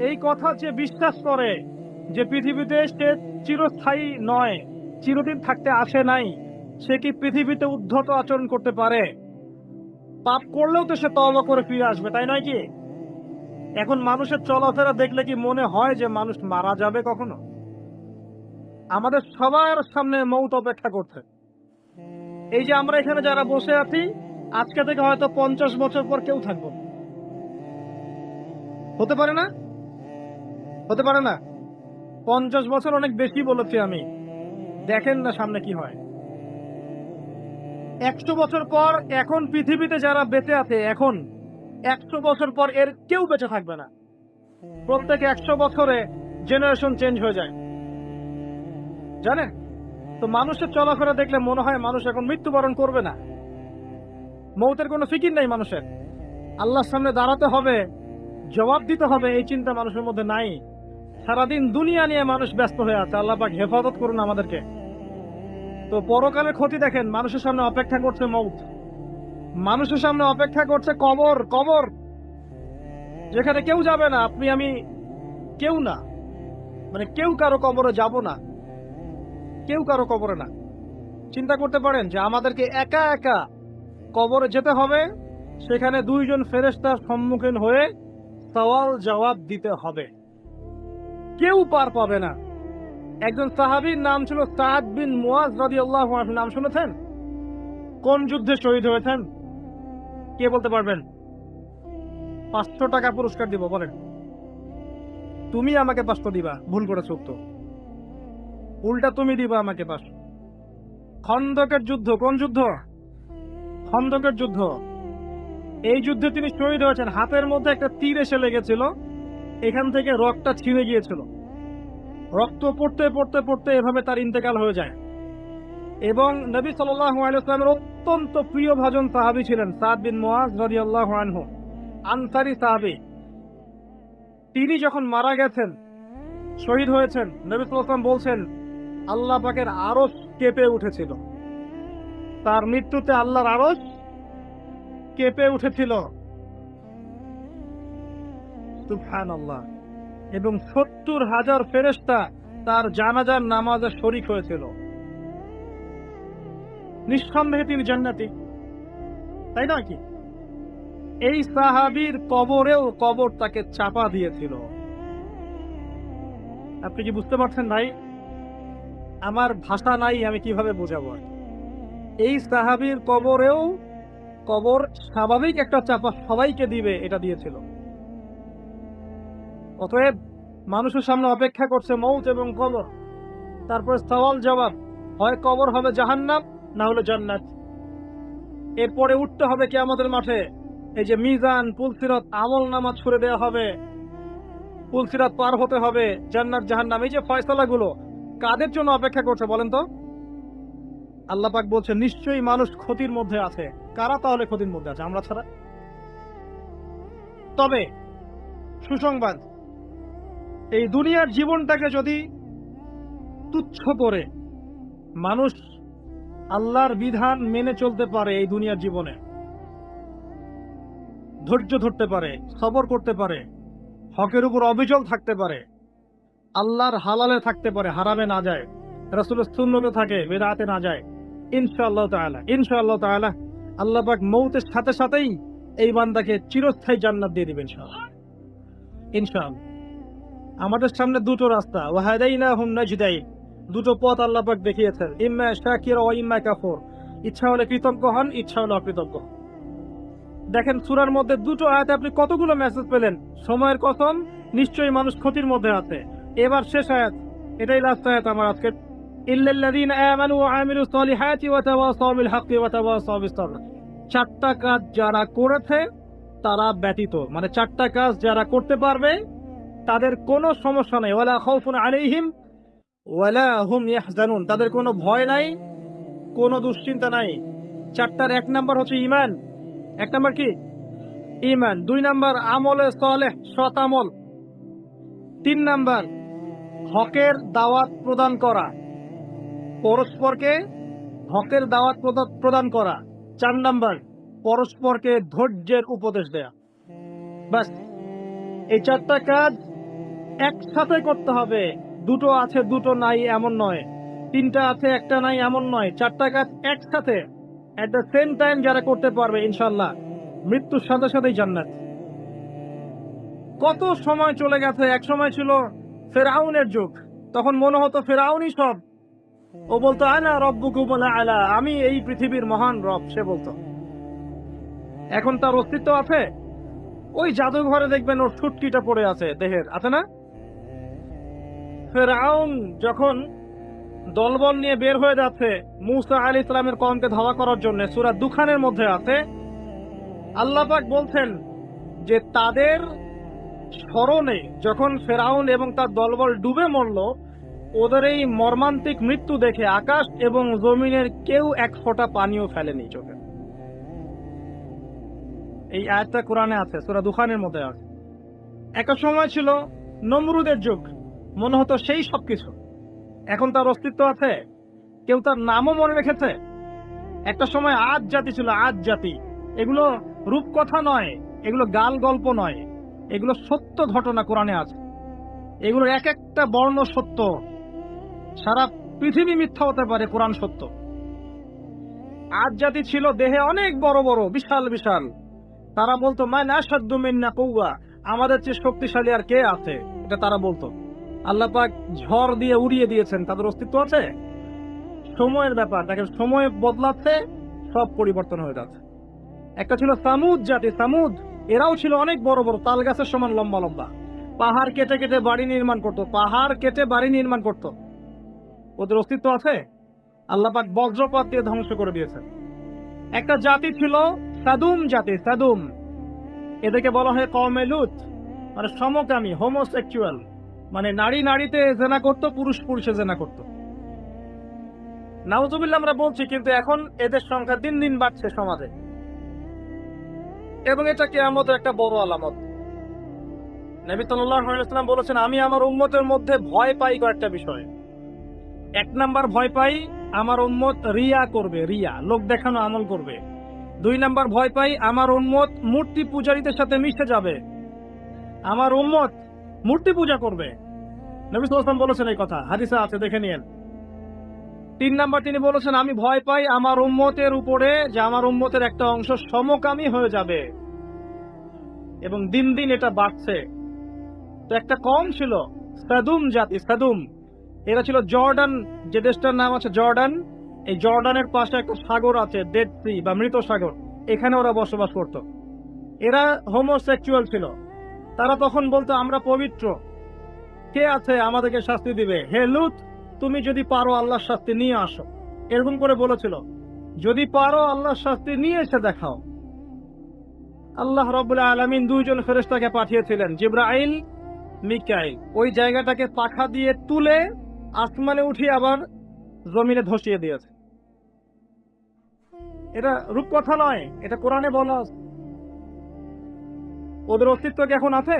এই কথা যে বিশ্বাস করে যে পৃথিবীতে সে চিরস্থায়ী নয়, চিরদিন থাকতে আসে নাই, সে কি পৃথিবীতে উদ্ধত আচরণ করতে পারে? পাপ করলেও তো সে তওবা করে ফিরে আসবে, তাই নয় কি? এখন মানুষের চলাফেরা দেখলে কি মনে হয় যে মানুষ মারা যাবে কখনো? আমাদের সবার সামনে মৌত অপেক্ষা করছে। এই যে আমরা এখানে যারা বসে আছি, আজকে থেকে হয়তো 50 বছর পর কেউ থাকবো না। হতে পারে না? হতে পারে না? 50 বছর অনেক বেশি বলেছি আমি। দেখেন না সামনে কি হয়। 100 বছর পর এখন পৃথিবীতে যারা বেঁচে আছে, এখন 100 বছর পর এর কেউ বেঁচে থাকবে না। প্রত্যেক 100 বছরে জেনারেশন চেঞ্জ হয়ে যায়, জানেন? তো মানুষের চলাফেরা দেখলে মনে হয় মানুষ এখন মৃত্যুবরণ করবে না। মৌতের কোনো ফিকির নেই মানুষের। আল্লাহর সামনে দাঁড়াতে হবে, জবাব দিতে হবে, এই চিন্তা মানুষের মধ্যে নাই। সারাদিন দুনিয়া নিয়ে মানুষ ব্যস্ত হয়ে আছে। আল্লাহ পাক হেফাজত করুন আমাদেরকে। তো পরকালের ক্ষতি দেখেন, মানুষের সামনে অপেক্ষা করছে মৌত, মানুষের সামনে অপেক্ষা করছে কবর। কবর যেখানে কেউ যাবে না, আপনি আমি কেউ না, মানে কেউ কারো কবরে যাব না, কেউ কারো কবরে না। চিন্তা করতে পারেন যে আমাদেরকে একা একা কবরে যেতে হবে, সেখানে দুইজন ফেরেশতার সম্মুখীন হয়ে সওয়াল জবাব দিতে হবে, কেউ পার পাবে না। একজন সাহাবীর নাম ছিল সাদ বিন মুয়াজ রাদিয়াল্লাহু আনহু, নাম শুনেছেন? কোন যুদ্ধে শহীদ হয়েছেন? কে বলতে পারবেন? 500 টাকা পুরস্কার দিব, বলেন। তুমি আমাকে 500 দিবা, ভুল করেছো তো। উল্টা তুমি দিবা আমাকে 500। খন্দকের যুদ্ধ, কোন যুদ্ধ? খন্দকের যুদ্ধ। এই যুদ্ধে তিনি শহীদ হয়েছেন। হাতের মধ্যে একটা তীর এসে লেগেছিল, এখান থেকে রক্তটা ছিঁড়ে গিয়েছিল। রক্ত পড়তে পড়তে পড়তে এভাবে তার ইন্তেকাল হয়ে যায়। এবং নবী সাল্লাল্লাহু আলাইহি ওয়াসাল্লামের অত্যন্ত প্রিয় ভাজন সাহাবী ছিলেন সাদ বিন মুয়াজ রাদিয়াল্লাহু আনহু, আনসারী সাহাবী। তিনি যখন মারা গেছেন, শহীদ হয়েছেন, নবী সাল্লাল্লাহু আলাইহি ওয়াসাল্লাম বলছেন আল্লাহ পাকের আরশ কেঁপে উঠেছিল। তার মৃত্যুতে আল্লাহর আরশ কেঁপে উঠেছিল। সুবহানাল্লাহ। এবং 70,000 ফেরেশতা তার জানাজার নামাজে শরীক হয়েছিল। নিঃসন্দেহে তিনি জান্নাতি, তাই নয় কি? এই সাহাবীর কবরেও কবর তাকে চাপা দিয়েছিল। আপনি কি বুঝতে পারছেন ভাই? আমার ভাষা নাই, আমি কিভাবে বোঝাবো আর কি। এই সাহাবীর কবরেও কবর স্বাভাবিক একটা চাপা সবাইকে দিবে, এটা দিয়েছিল। অতএব মানুষের সামনে অপেক্ষা করছে মৌত এবং কবর, তারপরে সওয়াল জবাব। হয় কবর হবে জাহান্নাম, না হলে জান্নাত। এরপরে উঠতে হবে কিয়ামতের মাঠে। এই যে মিজান, পুলসিরাত, আমল নামা ছুড়ে দেওয়া হবে, পুলসিরাত পার হতে হবে, জান্নাত জাহান্নাম, এই যে ফয়সালাগুলো কাদের জন্য অপেক্ষা করছে বলেন তো? আল্লাহ পাক বলছে নিশ্চয়ই মানুষ ক্ষতির মধ্যে আছে। কারা তাহলে ক্ষতির মধ্যে আছে? আমরা ছাড়া। তবে সুসংবাদ, এই দুনিয়ার জীবনটাকে যদি তুচ্ছ করে মানুষ আল্লাহর বিধান মেনে চলতে পারে, এই দুনিয়ার জীবনে ধৈর্য ধরতে পারে, সবর করতে পারে, হকের উপর অবিচল থাকতে পারে, আল্লাহর হালালে থাকতে পারে, হারামে না যায়, রাসূলের সুন্নতে থাকে, বিদআতে না যায়, ইনশাআল্লাহ তাআলা আল্লাহ পাক মৌতের সাথে সাথেই এই বান্দাকে চিরস্থায়ী জান্নাত দিয়ে দিবেন ইনশাআল্লাহ। ইনশাআল্লাহ। আমাদের সামনে দুটো রাস্তা, ওয়াহাদাইনাহুম নাজদাইন, দুটো পথ আল্লাহ পাক দেখিয়েছেন, ইম্মা শাকিরা ওয়া ইম্মা কাফুর। ইচ্ছা হলে কৃতজ্ঞ হন, ইচ্ছা হলে অকৃতজ্ঞ। দেখেন সূরার মধ্যে দুটো আয়াতে আপনি কতগুলো মেসেজ পেলেন। সময়ের কসম, নিশ্চয়ই মানুষ ক্ষতির মধ্যে আছে। এবার শেষ আয়াত, এটাই লাস্ট আয়াত আমার আজকে। ইল্লাল্লাযীনা আমানু ওয়া আমিলুস সলিহাতি ওয়া তাওয়াসাউ বিল হাক্কি ওয়া তাওয়াসাউ বিস সাবর। চারটা কাজ যারা করেছে তারা ব্যতীত, মানে চারটা কাজ যারা করতে পারবে তাদের কোনো সমস্যা নেই। ওয়ালা খাউফুন আলাইহিম ওয়ালা হুম ইয়াহজানুন, তাদের কোনো ভয় নাই, কোনো দুশ্চিন্তা নাই। চারটার এক নাম্বার হচ্ছে ঈমান। এক নাম্বার কি? ঈমান। দুই নাম্বার আমলে সালেহ, সৎ আমল। তিন নাম্বার হকের দাওয়াত প্রদান করা, পরস্পরকে হকের দাওয়াত প্রদান করা। চার নাম্বার পরস্পরকে ধৈর্যের উপদেশ দেয়া। বাস, এই চারটা কাজ একসাথে করতে হবে। দুটো আছে দুটো নাই এমন নয়, তিনটা আছে একটা নাই এমন নয়, চারটা কাজ একসাথে এট দ্য সেম টাইম যারা করতে পারবে ইনশাল্লাহ মৃত্যুর সাথে সাথেই জান্নাত। কত সময় চলে গেছে, এক সময় ছিল ফেরাউনের যুগ, তখন মনে হতো ফেরাউনই সব। ও বলতো আনা রব্বুকুমুল আলা, আমি এই পৃথিবীর মহান রব, সে বলতো। এখন তার অস্তিত্ব আছে? ওই জাদুঘরে দেখবেন ওর ছুটকিটা পড়ে আছে দেহের, আছে না? ফেরাউন যখন দলবল নিয়ে বের হয়ে যাচ্ছে মূসা আলাইহিস সালামের কওমকে ধাওয়া করার জন্য, সূরা দুখানের মধ্যে আছে, আল্লাহ পাক বলছেন যে তাদের স্মরণে যখন ফেরাউন এবং তার দলবল ডুবে মরল, ওদের এই মর্মান্তিক মৃত্যু দেখে আকাশ এবং জমিনের কেউ এক ফোঁটা পানিও ফেলেনি চোখে। এই আয়াতটা কোরআনে আছে, সূরা দুখানের মধ্যে আছে। একটা সময় ছিল নমরুদের যুগ, মনে হতো সেই সবকিছু। এখন তার অস্তিত্ব আছে? কেউ তার নামও মনে রেখেছে? একটা সময় আদ জাতি ছিল, আদ জাতি। এগুলো রূপকথা নয়, এগুলো গাল গল্প নয়, এগুলো সত্য ঘটনা কোরআনে আছে। এগুলোর এক একটা বর্ণ সত্য। সারা পৃথিবী মিথ্যা হতে পারে, কোরআন সত্য। আদ জাতি ছিল দেহে অনেক বড় বড়, বিশাল বিশাল। তারা বলতো মান আশাদ্দু মিন্না কুওয়া, আমাদের চেয়ে শক্তিশালী আর কে আছে, এটা তারা বলতো। আল্লাহ পাক ঝড় দিয়ে উড়িয়ে দিয়েছেন, তাদের অস্তিত্ব আছে? সময়ের ব্যাপার, দেখেন সময় বদলাচ্ছে, সব পরিবর্তন হয়ে যাচ্ছে। একটা ছিল সামুদ জাতি, সামুদ, এরাও ছিল অনেক বড় বড়, তাল গাছের সমান লম্বা লম্বা। পাহাড় কেটে কেটে বাড়ি নির্মাণ করত, পাহাড় কেটে বাড়ি নির্মাণ করত। ওদের অস্তিত্ব আছে? আল্লাহ পাক বজ্রপাত দিয়ে ধ্বংস করে দিয়েছেন। একটা জাতি ছিল সাদুম জাতি, সাদুম, এদেরকে বলা হয় কওমে লূত, মানে সমকামী, হোমোসেক্সুয়াল, মানে নারী নারীতে জেনা করত, পুরুষ পুরুষে জেনা করত। নাউজুবিল্লাহ আমরা বলছি, কিন্তু এখন এদের সংখ্যা দিন দিন বাড়ছে সমাজে, এবং এটা কিয়ামতের একটা বড় আলামত। নবী সাল্লাল্লাহু আলাইহি ওয়াসাল্লাম বলেছেন, আমি আমার উম্মতের মধ্যে ভয় পাই কয়েকটা বিষয়। এক নাম্বার ভয় পাই আমার উম্মত রিয়া করবে, রিয়া, লোক দেখানো আমল করবে। দুই নাম্বার ভয় পাই আমার উম্মত মূর্তি পূজারীদের সাথে মিশে যাবে, আমার উম্মত মূর্তি পূজা করবে। নবী সাল্লাল্লাহু আলাইহি ওয়াসাল্লাম বলেছেন এই কথা, হাদিসে আছে, দেখে নিয়েন। তিন নাম্বার তিনি বলেছেন, আমি ভয় পাই আমার উম্মতের উপরে যে আমার উম্মতের একটা অংশ সমকামী হয়ে যাবে, এবং দিন দিন এটা বাড়ছে। তো একটা কম ছিল সাদুম জাতি, সাদুম, এরা ছিল জর্ডান, যে দেশটার নাম আছে জর্ডান, এই জর্ডানের পাশে একটা সাগর আছে, ডেড সি বা মৃত সাগর, এখানে ওরা বসবাস করত। এরা হোমোসেক্সুয়াল ছিল। তারা তখন বলতো আমরা পবিত্র, কে আছে আমাদেরকে শাস্তি দিবে, হে লূত তুমি যদি পারো আল্লাহর শাস্তি নিয়ে আসো, এরকম করে বলেছিল। যদি পারো আল্লাহর শাস্তি নিয়ে এসে দেখাও। আল্লাহ রাব্বুল আলামিন দুইজন ফেরেশতাকে পাঠিয়েছিলেন, জিবরাইল, মিকাইল, ওই জায়গাটাকে পাখা দিয়ে তুলে আসমানে উঠিয়ে আবার জমিনে ধসিয়ে দিয়েছে। এটা রূপকথা নয়, এটা কোরআনে বলা আছে। ওদের অস্তিত্ব কি এখন আছে?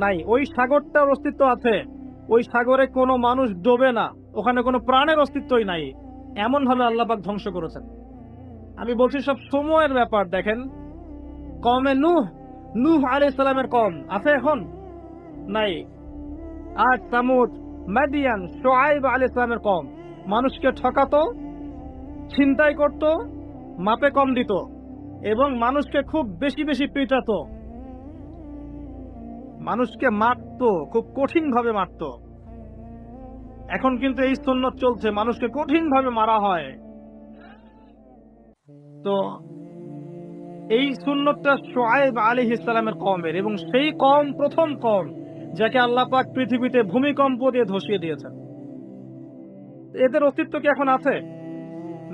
নাই। ওই সাগরটার অস্তিত্ব আছে, ওই সাগরে কোনো মানুষ ডোবে না, ওখানে কোনো প্রাণের অস্তিত্বই নাই, এমন ভাবে আল্লাহ পাক ধ্বংস করেছেন। আমি বলছি সব সময়ের ব্যাপার। দেখেন কওমে নূহ, নূহ আলাইহিস সালামের কওম আছে এখন? নাই। আদ, সামুদ, মাদিয়ান, শুআয়ব আলাইহিস সালামের কওম মানুষকে ঠকাতো, ছিনতাই করত, মাপে কম দিত, এবং মানুষকে খুব বেশি বেশি পিটাতো, মানুষকে মারতো, খুব কঠিন ভাবে মারতো। এখন কিন্তু এই সুন্নত চলছে, মানুষকে কঠিন ভাবে মারা হয়। তো এই সুন্নতটা শুআয়ব আলাইহিস সালামের কওমের, এবং সেই কওম প্রথম কওম যাকে আল্লাহ পাক পৃথিবীতে ভূমিকম্প দিয়ে ধসিয়ে দিয়েছেন। এদের অস্তিত্ব কি এখন আছে?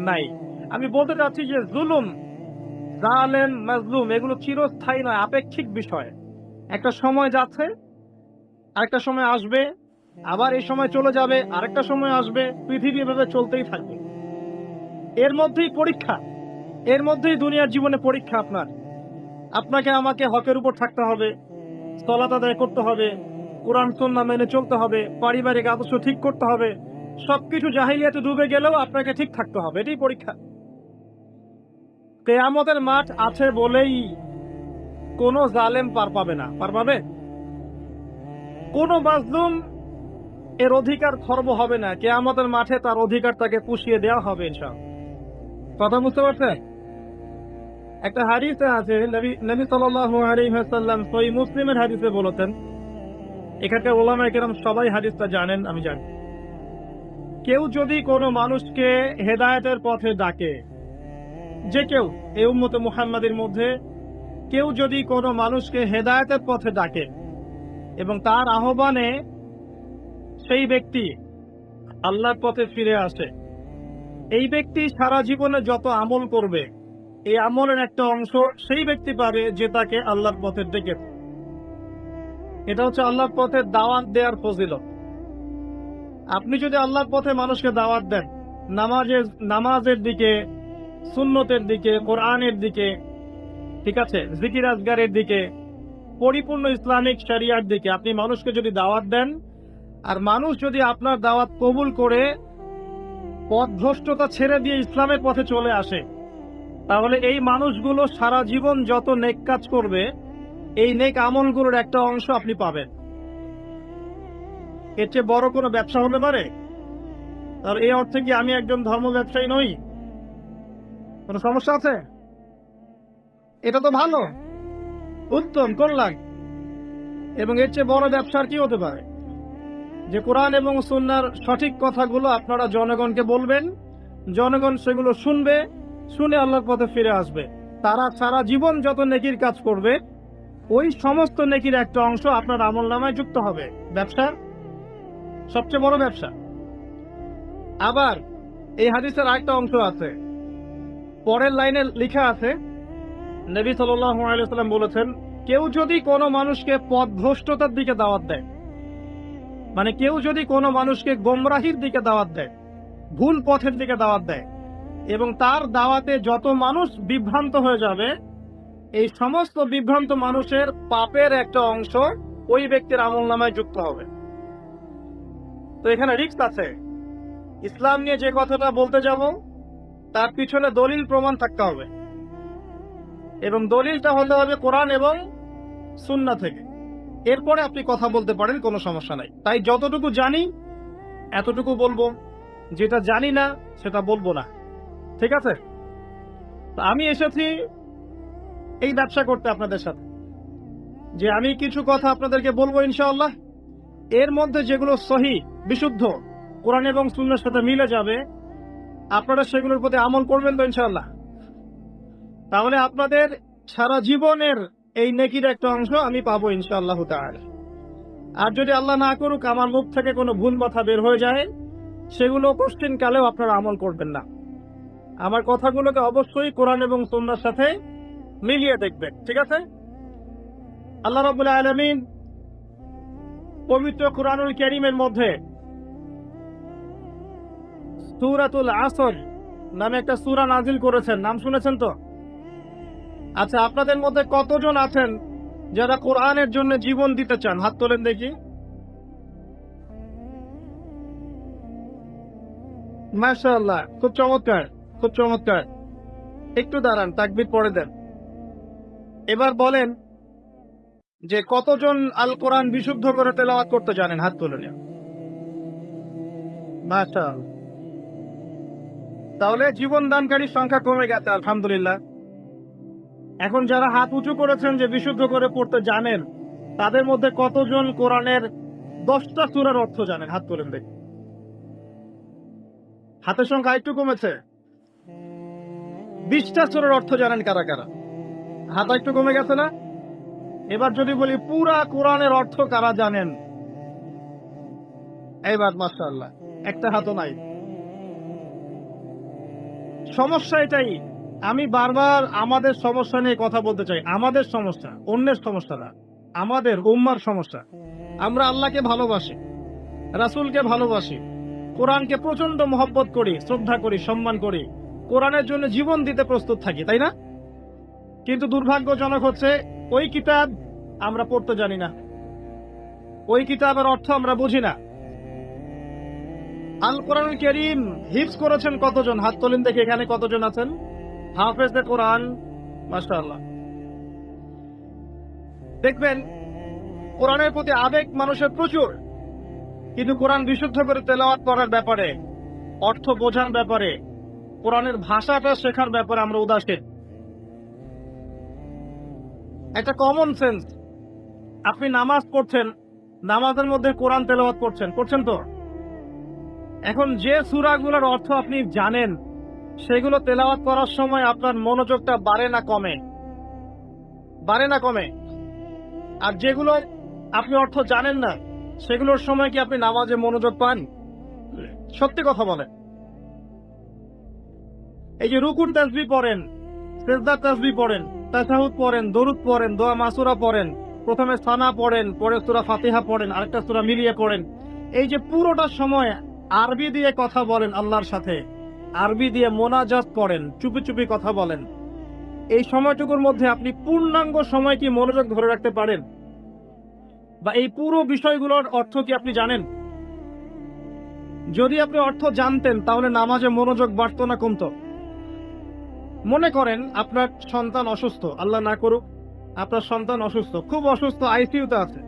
নাই। আমি বলতে চাচ্ছি যে জুলুম, জালেম, মাজলুম, এগুলো চিরস্থায়ী নয়, আপেক্ষিক বিষয়। একটা সময় যাচ্ছে, আরেকটা সময় আসবে, আবার এই সময় চলে যাবে, আরেকটা সময় আসবে, পৃথিবী এভাবে চলতেই থাকবে। এর মধ্যেই পরীক্ষা, এর মধ্যেই দুনিয়ার জীবনে পরীক্ষা। আপনাকে আমাকে হকের উপর থাকতে হবে, সালাত আদায় করতে হবে, কোরআন সুন্নাহ মেনে চলতে হবে, পারিবারিক আদর্শ ঠিক করতে হবে। সবকিছু জাহিলিয়াতে ডুবে গেলেও আপনাকে ঠিক থাকতে হবে, এটাই পরীক্ষা। কিয়ামতের মাঠ আছে বলেই কোন জালেম পার পাবে না। পার পাবে? কোনো মাজলুম এর অধিকার খর্ব হবে না, কিয়ামতের মাঠে তার অধিকার তাকে পুষিয়ে দেওয়া হবে ইনশাআল্লাহ। কথা বুঝতে পারছেন? একটা হাদিসে আছে, নবী সাল্লাল্লাহু আলাইহি ওয়াসাল্লাম সহিহ মুসলিমের হাদিসে বলেছেন, এখানকার উলামায়ে কেরাম সবাই হাদিসটা জানেন, আমি জানি, কেউ যদি কোনো মানুষকে হেদায়েতের পথে ডাকে, যে কেউ এই উম্মতে মুহাম্মাদের মধ্যে কেউ যদি কোনো মানুষকে হেদায়েতের পথে ডাকে এবং তার আহ্বানে সেই ব্যক্তি আল্লাহর পথে ফিরে আসে, এই ব্যক্তি সারা জীবনে যত আমল করবে এই আমলের একটা অংশ সেই ব্যক্তি পাবে যে তাকে আল্লাহর পথে ডেকেছে। এটা হচ্ছে আল্লাহর পথে দাওয়াত দেওয়ার ফজিলত। আপনি যদি আল্লাহর পথে মানুষকে দাওয়াত দেন, নামাজের দিকে, সুন্নতের দিকে, কোরআনের দিকে, ঠিক আছে, জিকির আজগারের দিকে, পরিপূর্ণ ইসলামিক শরিয়ার দিকে আপনি মানুষকে যদি দাওয়াত দেন, আর মানুষ যদি আপনার দাওয়াত কবুল করে পথভ্রষ্টতা ছেড়ে দিয়ে ইসলামের পথে চলে আসে, তাহলে এই মানুষগুলো সারা জীবন যত নেক কাজ করবে এই নেক আমলগুলোর একটা অংশ আপনি পাবেন। এর চেয়ে বড় কোনো ব্যবসা হতে পারে? আর এই অর্থে কি আমি একজন ধর্ম ব্যবসায়ী নই? কোনো সমস্যা আছে? এটা তো ভালো, উত্তম, কল্যাণ। এবং এর চেয়ে বড় ব্যবসার কি হতে পারে? যে কোরআন এবং সুন্নাহর সঠিক কথাগুলো আপনারা জনগণকে বলবেন, জনগণ সেগুলো শুনবে, শুনে আল্লাহর পথে ফিরে আসবে, তারা সারা জীবন যত নেকির কাজ করবে ওই সমস্ত নেকির একটা অংশ আপনার আমলনামায় যুক্ত হবে। ব্যবসা সবচেয়ে বড় ব্যবসা। আবার এই হাদিসের আরেকটা অংশ আছে, পরের লাইনে লেখা আছে, নবী সাল্লাল্লাহু আলাইহি ওয়াসাল্লাম বলেছেন, কেউ যদি কোনো মানুষকে পথভ্রষ্টতার দিকে দাওয়াত দেয়, মানে কেউ যদি কোনো মানুষকে গোমরাহির দিকে দাওয়াত দেয়, ভুল পথের দিকে দাওয়াত দেয়, এবং তার দাওয়াতে যত মানুষ বিভ্রান্ত হয়ে যাবে, এই সমস্ত বিভ্রান্ত মানুষের পাপের একটা অংশ ওই ব্যক্তির আমলনামায় যুক্ত হবে। তো এখানে রিস্ক আছে। ইসলাম নিয়ে যে কথাটা বলতে যাব তার পিছনে দলিল প্রমাণ থাকতে হবে, এবং দলিলটা হতে হবে কোরআন এবং সুন্নাহ থেকে। এরপরে আপনি কথা বলতে পারেন, কোনো সমস্যা নাই। তাই যতটুকু জানি এতটুকু বলবো, যেটা জানি না সেটা বলবো না, ঠিক আছে? আমি এসেছি এই ব্যবসা করতে আপনাদের সাথে, যে আমি কিছু কথা আপনাদেরকে বলবো ইনশাআল্লাহ, এর মধ্যে যেগুলো সহি, বিশুদ্ধ, কোরআন এবং সুন্নাহর সাথে মিলে যাবে, আপনারা সেগুলোর প্রতি আমল করবেন তো ইনশাআল্লাহ। তাহলে আপনাদের সারা জীবনের এই নেকির একটা অংশ আমি পাবো ইনশাআল্লাহ তাআলা। আর যদি আল্লাহ না করুক আমার মুখ থেকে কোনো ভুল কথা বের হয়ে যায়, সেগুলো কোশ্চেন কালেও আপনারা আমল করবেন না। আমার কথাগুলোকে অবশ্যই কোরআন এবং সুন্নাহর সাথে মিলিয়ে দেখবেন, ঠিক আছে? আল্লাহ রাব্বুল আলামিন পবিত্র কুরআনুল কারীমের মধ্যে সূরাতুল আসর নামে একটা সূরা নাজিল করেছেন, নাম শুনেছেন তো? আচ্ছা, আপনাদের মধ্যে কতজন আছেন যারা কোরআনের জন্য জীবন দিতে চান? হাত তোলেন দেখি। মাশাআল্লাহ, খুব চমৎকার, খুব চমৎকার। একটু দাঁড়ান, তাকবীর পড়ে দেন। এবার বলেন যে কতজন আল কোরআন বিশুদ্ধ করে তেলাওয়াত করতে জানেন? হাত তুলে নিন। মাশাআল্লাহ। তাহলে জীবন দানকারীর সংখ্যা কমে গেছে আলহামদুলিল্লাহ। এখন যারা হাত উঁচু করেছেন যে বিশুদ্ধ করে পড়তে জানেন, তাদের মধ্যে কতজন কোরআনের 10টা সূরার অর্থ জানেন? হাত তোলেন দেখি। হাতের সংখ্যা একটু কমেছে। 20টা সূরার অর্থ জানেন কারা কারা? হাত একটু কমে গেছে না? এবার যদি বলি পুরা কোরআনের অর্থ কারা জানেন? এইবার মাশাআল্লাহ একটা হাতও নাই। সমস্যা এটাই, আমি বারবার আমাদের সমস্যা নিয়ে কথা বলতে চাই। আমাদের সমস্যা, অন্যের সমস্যা না, আমাদের উম্মার সমস্যা। আমরা আল্লাহকে ভালোবাসি, রাসূলকে ভালোবাসি, কোরআনকে প্রচন্ড মহব্বত করি, শ্রদ্ধা করি, সম্মান করি, কোরআনের জন্য জীবন দিতে প্রস্তুত থাকি, তাই না? কিন্তু দুর্ভাগ্যজনক হচ্ছে ওই কিতাব আমরা পড়তে জানি না, ওই কিতাবের অর্থ আমরা বুঝি না। আল কোরআনুল কারীম হিফজ করেছেন কতজন? হাত তোলেন দেখি, এখানে কতজন আছেন হাফেজে কোরআন? মাশাআল্লাহ। দেখবেন কোরআনের প্রতি আবেগ মানুষের প্রচুর, কিন্তু কোরআন বিশুদ্ধ করে তেলাওয়াত করার ব্যাপারে, অর্থ বোঝার ব্যাপারে, কোরআনের ভাষাটা শেখার ব্যাপারে আমরা উদাসীন। একটা কমন সেন্স, আপনি নামাজ পড়ছেন, নামাজের মধ্যে কোরআন তেলাওয়াত করছেন তো, এখন যে সূরাগুলোর অর্থ আপনি জানেন সেগুলো তেলাওয়াত করার সময় আপনার মনোযোগটা বাড়ে না কমে? বাড়ে না কমে? আর যেগুলো আপনি অর্থ জানেন না সেগুলোর সময় কি আপনি নামাজে মনোযোগ পান? সত্যি কথা বলেন। এই যে রুকুর তাসবিহ পড়েন, সিজদার তাসবিহ পড়েন, তাশাহুদ পড়েন, দরুদ পড়েন, দোয়া মাসুরা পড়েন, প্রথমে সানা পড়েন, পরে সূরা ফাতিহা পড়েন, আরেকটা সূরা মিলিয়ে পড়েন, এই যে পুরোটা সময় আরবি দিয়ে কথা বলেন আল্লাহর সাথে, আরবি দিয়ে মোনাজাত করেন, চুপি চুপি কথা বলেন, এই সময়টুকুর মধ্যে আপনি পূর্ণাঙ্গ সময় কি মনোযোগ ধরে রাখতে পারেন? বা এই পুরো বিষয়গুলোর অর্থ কি আপনি জানেন? যদি আপনি অর্থ জানতেন তাহলে নামাজে মনোযোগ বাড়তো না কমতো? মনে করেন আপনার সন্তান অসুস্থ, আল্লাহ না করুক, আপনার সন্তান অসুস্থ, খুব অসুস্থ, আইসিইউতে আছে,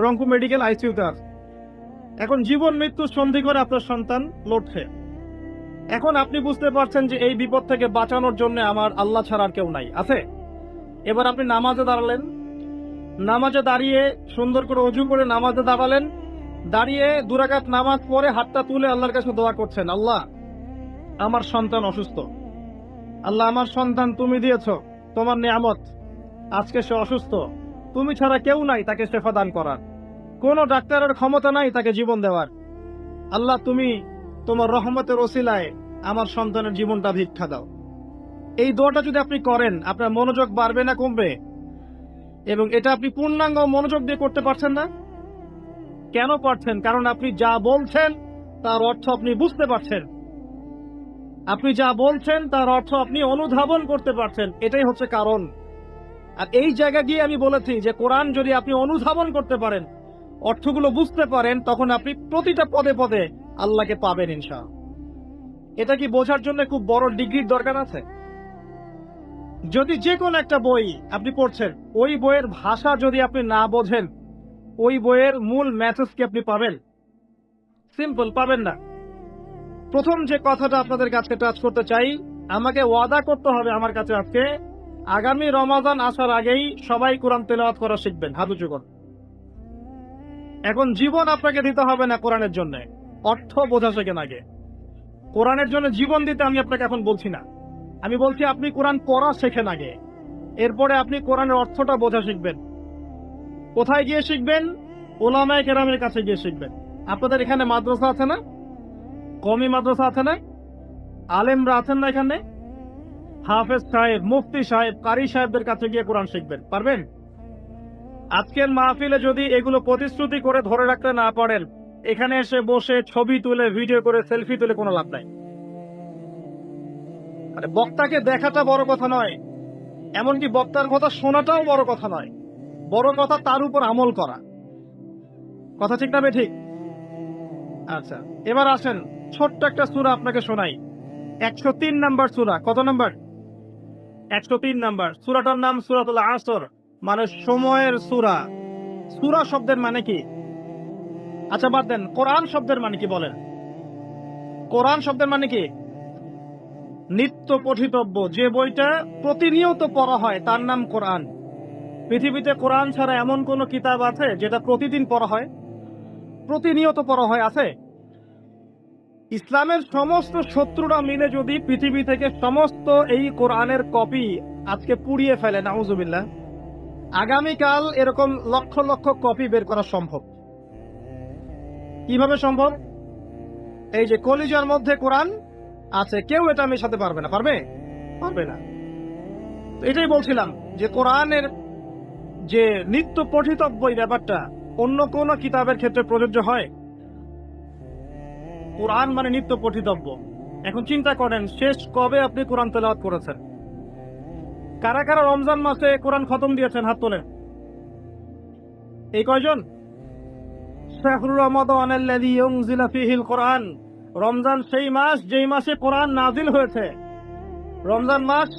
রংপুর মেডিকেল আইসিইউতে আছে। এখন জীবন মৃত্যু সন্ধি করে আপনার সন্তান লড়ছে। এখন আপনি বুঝতে পারছেন যে এই বিপদ থেকে বাঁচানোর জন্য আমার আল্লাহ ছাড়া আর কেউ নাই, আছে? এবার আপনি নামাজে দাঁড়ালেন, নামাজে দাঁড়িয়ে সুন্দর করে অজু করে নামাজে দাঁড়ালেন, দাঁড়িয়ে 2 রাকাত নামাজ পড়ে হাতটা তুলে আল্লাহর কাছে দোয়া করছেন, আল্লাহ আমার সন্তান অসুস্থ, আল্লাহ আমার সন্তান তুমি দিয়েছ, তোমার নিয়ামত, আজকে সে অসুস্থ, তুমি ছাড়া কেউ নাই তাকে শেফা দান করার, কোন ডাক্তারের ক্ষমতা নাই তাকে জীবন দেওয়ার, আল্লাহ তুমি তোমার রহমতের ওসিলায় আমার সন্তানের জীবনটা ভিক্ষা দাও। এই দোয়াটা যদি আপনি করেন আপনার মনোযোগ বাড়বে না কমবে? এবং এটা আপনি পূর্ণাঙ্গ মনোযোগ দিয়ে করতে পারছেন না। কেন পারছেন? কারণ আপনি যা বলছেন তার অর্থ আপনি বুঝতে পারছেন, আপনি যা বলছেন তার অর্থ আপনি অনুধাবন করতে পারছেন, এটাই হচ্ছে কারণ। আর এই জায়গা গিয়ে আমি বলেছি যে কোরআন যদি আপনি অনুধাবন করতে পারেন, অর্থগুলো বুঝতে পারেন, তখন আপনি প্রতিটা পদে পদে আল্লাহকে পাবেন ইনশাআল্লাহ। এটা কি বোঝার জন্য খুব বড় ডিগ্রির দরকার আছে? যদি যে কোনো একটা বই আপনি পড়ছেন, ওই বইয়ের ভাষা যদি আপনি না বোঝেন, ওই বইয়ের মূল মেসেজ কি আপনি পাবেন? সিম্পল পাবেন না। প্রথম যে কথাটা আপনাদের কাছে টাচ করতে চাই, আমাকে ওয়াদা করতে হবে আমার কাছে আজকে আগামী রমাদান আসার আগেই সবাই কোরআন তেলাওয়াত করা শিখবেন, হাত উঁচু করুন। এখন জীবন আপনাকে দিতে হবে না কোরআনের জন্য, অর্থ বোঝা শেখেন আগে। কোরআনের জন্য জীবন দিতে আমি আপনাকে এখন বলছি না, আমি বলছি আপনি কোরআন পড়া শেখেন আগে, এরপরে আপনি কোরআনের অর্থটা বোঝা শিখবেন। কোথায় গিয়ে শিখবেন? ওলামায়ে কেরামের কাছে গিয়ে শিখবেন। আপনাদের এখানে মাদ্রাসা আছে না? কওমি মাদ্রাসা আছে না? আলেমরা আছেন না এখানে? হাফেজ সাহেব, মুফতি সাহেব, কারি সাহেবদের কাছে গিয়ে কোরআন শিখবেন, পারবেন? আজকের মাহফিলে যদি এগুলো প্রতিশ্রুতি করে ধরে রাখতে না পারেন, এখানে এসে বসে ছবি তুলে, ভিডিও করে, সেলফি তুলে কোনো লাভ নাই। মানে বক্তাকে দেখাটা বড় কথা নয়, এমনকি বক্তার কথা শোনাটাও বড় কথা নয়, বড় কথা তার উপর আমল করা। কথা ঠিক না ঠিক? আচ্ছা, এবার আসেন ছোট্ট একটা সূরা আপনাকে শোনাই, 103 নাম্বার সূরা। কত নাম্বার? 103 নাম্বার। সূরাটার নাম সূরাতুল আসর, মানে সময়ের সূরা। সূরা শব্দের মানে কি? আচ্ছা বাদ দেন, কোরআন শব্দের মানে কি বলেন? কোরআন শব্দের মানে কি? নিত্য পঠিতব্য, যে বইটা প্রতিনিয়ত পড়া হয় তার নাম কোরআন। পৃথিবীতে কোরআন ছাড়া এমন কোন কিতাব আছে যেটা প্রতিদিন পড়া হয়, প্রতিনিয়ত পড়া হয়? আছে? ইসলামের সমস্ত শত্রুরা মিলে যদি পৃথিবী থেকে সমস্ত এই কোরআনের কপি আজকে পুড়িয়ে ফেলে, নাউজুবিল্লাহ, আগামীকাল এরকম লক্ষ লক্ষ কপি বের করা সম্ভব। কিভাবে সম্ভব? এই যে কলিজার মধ্যে কোরআন আছে, কেউ এটা মেশাতে পারবে না। পারবে? পারবে না। এটাই বলছিলাম যে কোরআনের যে নিত্য পঠিতব্য ব্যাপারটা অন্য কোন কিতাবের ক্ষেত্রে প্রযোজ্য হয়? কোরআন মানে নিত্য পঠিতব্য। এখন চিন্তা করেন, শেষ কবে আপনি কোরআন তেলাওয়াত করেছেন? কারা কারা রমজান মাসে কোরআন খতম দিয়েছেন? হাত তোলেন। এই কয়জন? শাহরু রমাদানাল্লাযী উনজিলা ফীহিল কোরআন, রমজান সেই মাস যেই মাসে কোরআন নাজিল হয়েছে। রমজান মাস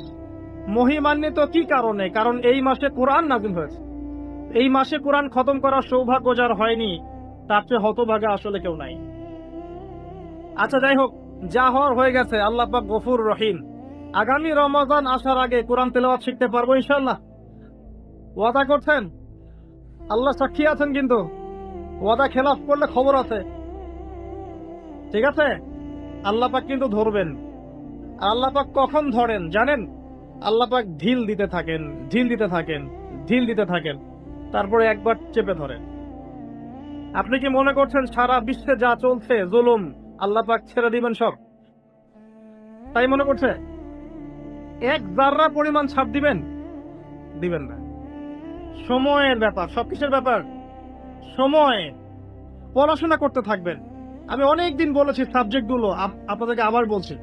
মহিমান্বিত কি কারণে? কারণ এই মাসে কোরআন নাজিল হয়েছে। এই মাসে কোরআন খতম করার সৌভাগ্য যার হয়নি তার চেয়ে হতভাগা আসলে কেউ নাই। আচ্ছা যাই হোক, যা হওয়ার হয়ে গেছে। আল্লাহ পাক গফুর রহিম। আগামী রমজান আসার আগে কোরআন তেলাওয়াত শিখতে পারবো ইনশাআল্লাহ? ওয়াদা করছেন? আল্লাহ সাক্ষী আছেন, কিন্তু ওয়াদা খেলাফ করলে খবর আছে। ঠিক আছে, আল্লাহ পাক কিন্তু ধরবেন। আল্লাহ পাক কখন ধরেন জানেন? আল্লাহ পাক ঢিল দিতে থাকেন, ঢিল দিতে থাকেন, ঢিল দিতে থাকেন, তারপরে একবার চেপে ধরেন। আপনি কি মনে করছেন সারা বিশ্বে যা চলছে জুলুম আল্লাহ পাক ছেড়ে দিবেন সব? তাই মনে করছে? এক জাররা পরিমাণ ছাড় দিবেন? দিবেন না। সময়ের ব্যাপার। সব কিসের ব্যাপার? সময়। পড়াশোনা করতে থাকবেন। আমি অনেক দিন বলেছি সাবজেক্টগুলো, আপনাদেরকে আবার বলছি।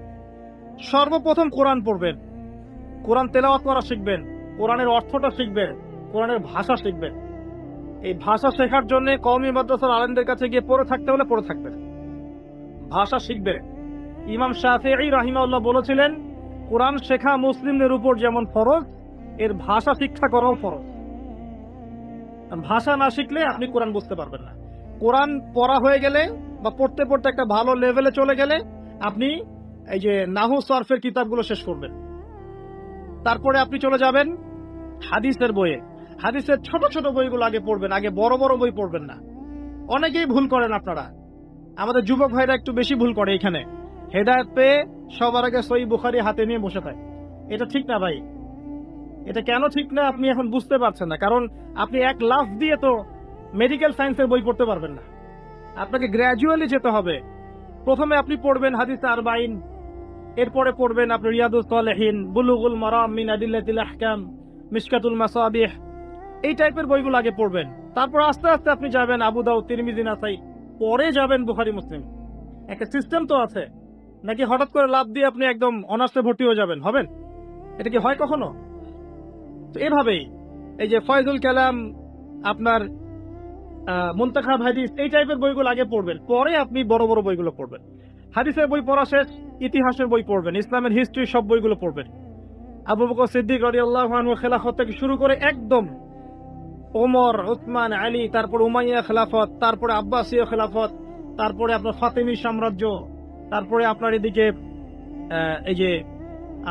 সর্বপ্রথম কোরআন পড়বেন, কোরআন তেলাওয়াত করা শিখবেন, কোরআনের অর্থটা শিখবেন, কোরআনের ভাষা শিখবেন। এই ভাষা শেখার জন্য কওমি মাদ্রাসার আলেমদের কাছে গিয়ে পড়ে থাকতে হলে পড়ে থাকবেন, ভাষা শিখবে। ইমাম শাফিঈ রাহিমাহুল্লাহ বলেছিলেন, কোরআন শেখা মুসলিমদের উপর যেমন ফরজ, এর ভাষা শিক্ষা করাও ফরজ। ভাষা না শিখলে আপনি কোরআন বুঝতে পারবেন না। কোরআন পড়া হয়ে গেলে বা পড়তে পড়তে একটা ভালো লেভেলে চলে গেলে আপনি এই যে নাহু সরফের কিতাবগুলো শেষ করবেন। তারপরে আপনি চলে যাবেন হাদিসের বইয়ে। হাদিসের ছোট ছোট বইগুলো আগে পড়বেন, আগে বড় বড় বই পড়বেন না। অনেকেই ভুল করেন আপনারা, আমাদের যুবক ভাইরা একটু বেশি ভুল করে এখানে। হেদায়েত পেয়ে সবার আগে সহিহ বুখারী হাতে নিয়ে বসে থাকে। এটা ঠিক না ভাই। এটা কেন ঠিক না আপনি এখন বুঝতে পারছেন না, কারণ আপনি এক লাফ দিয়ে তো মেডিকেল সায়েন্সের বই পড়তে পারবেন না। আপনাকে গ্র্যাজুয়ালি যেতে হবে। প্রথমে আপনি পড়বেন হাদিস আরবাইন, এরপরে পড়বেন আপনি রিয়াদুস সালেহিন, বুলুগুল মারাম মিন আদিল্লাতিল আহকাম, মিশকাতুল মাসাবিহ, এই টাইপের বইগুলো আগে পড়বেন। তারপর আস্তে আস্তে আপনি যাবেন আবু দাউদ, তিরমিজি, নাসাই, পরে যাবেন বুখারী, মুসলিম। একটা সিস্টেম তো আছে। নাকি হঠাৎ করে লাভ দিয়ে আপনি একদম অনার্সে ভর্তি হয়ে যাবেন? হবেন? এটা কি হয় কখনো? তো এভাবেই এই যে ফয়জুল কালাম, আপনার মুনতাখাব হাদিস, এই টাইপের বইগুলো আগে পড়বেন, পরে আপনি বড় বড় বইগুলো পড়বেন। হাদিসের বই পড়া শেষ, ইতিহাসের বই পড়বেন, ইসলামের হিস্ট্রি সব বইগুলো পড়বেন। আবু বকর সিদ্দিক রাদিয়াল্লাহু আনহু খেলাফত থেকে শুরু করে একদম ওমর, উসমান, আলী, তারপর উমাইয়া খেলাফত, তারপরে আব্বাসীয় খেলাফত, তারপরে আপনার ফাতেমি সাম্রাজ্য, তারপরে আপনার এদিকে এই যে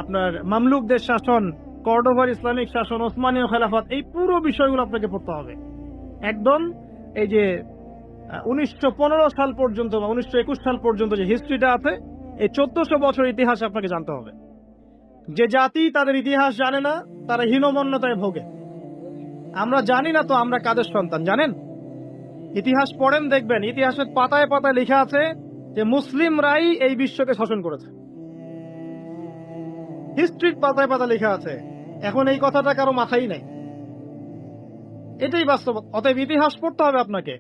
আপনার মামলুকদের শাসন, কর্ডোভার ইসলামিক শাসন, ওসমানীয় খেলাফত, এই পুরো বিষয়গুলো আপনাকে পড়তে হবে একদম। এই যে 1915 সাল পর্যন্ত বা 1921 সাল পর্যন্ত যে হিস্ট্রিটা আছে, এই 1400 বছর ইতিহাস আপনাকে জানতে হবে। যে জাতি তাদের ইতিহাস জানে না তারা হীনমন্যতায় ভোগে। আমরা জানি না তো আমরা কাদের সন্তান জানেন? ইতিহাস পড়েন, দেখবেন ইতিহাসের পাতায় পাতায় লেখা আছে যে মুসলিমরাই এই বিশ্বকে শাসন করেছে। হিস্ট্রির পাতায় পাতায় লেখা আছে। এখন এই কথাটা কারো মাথায় নাই। এটাই বাস্তব। অতএব ইতিহাস পড়তে হবে আপনাকে।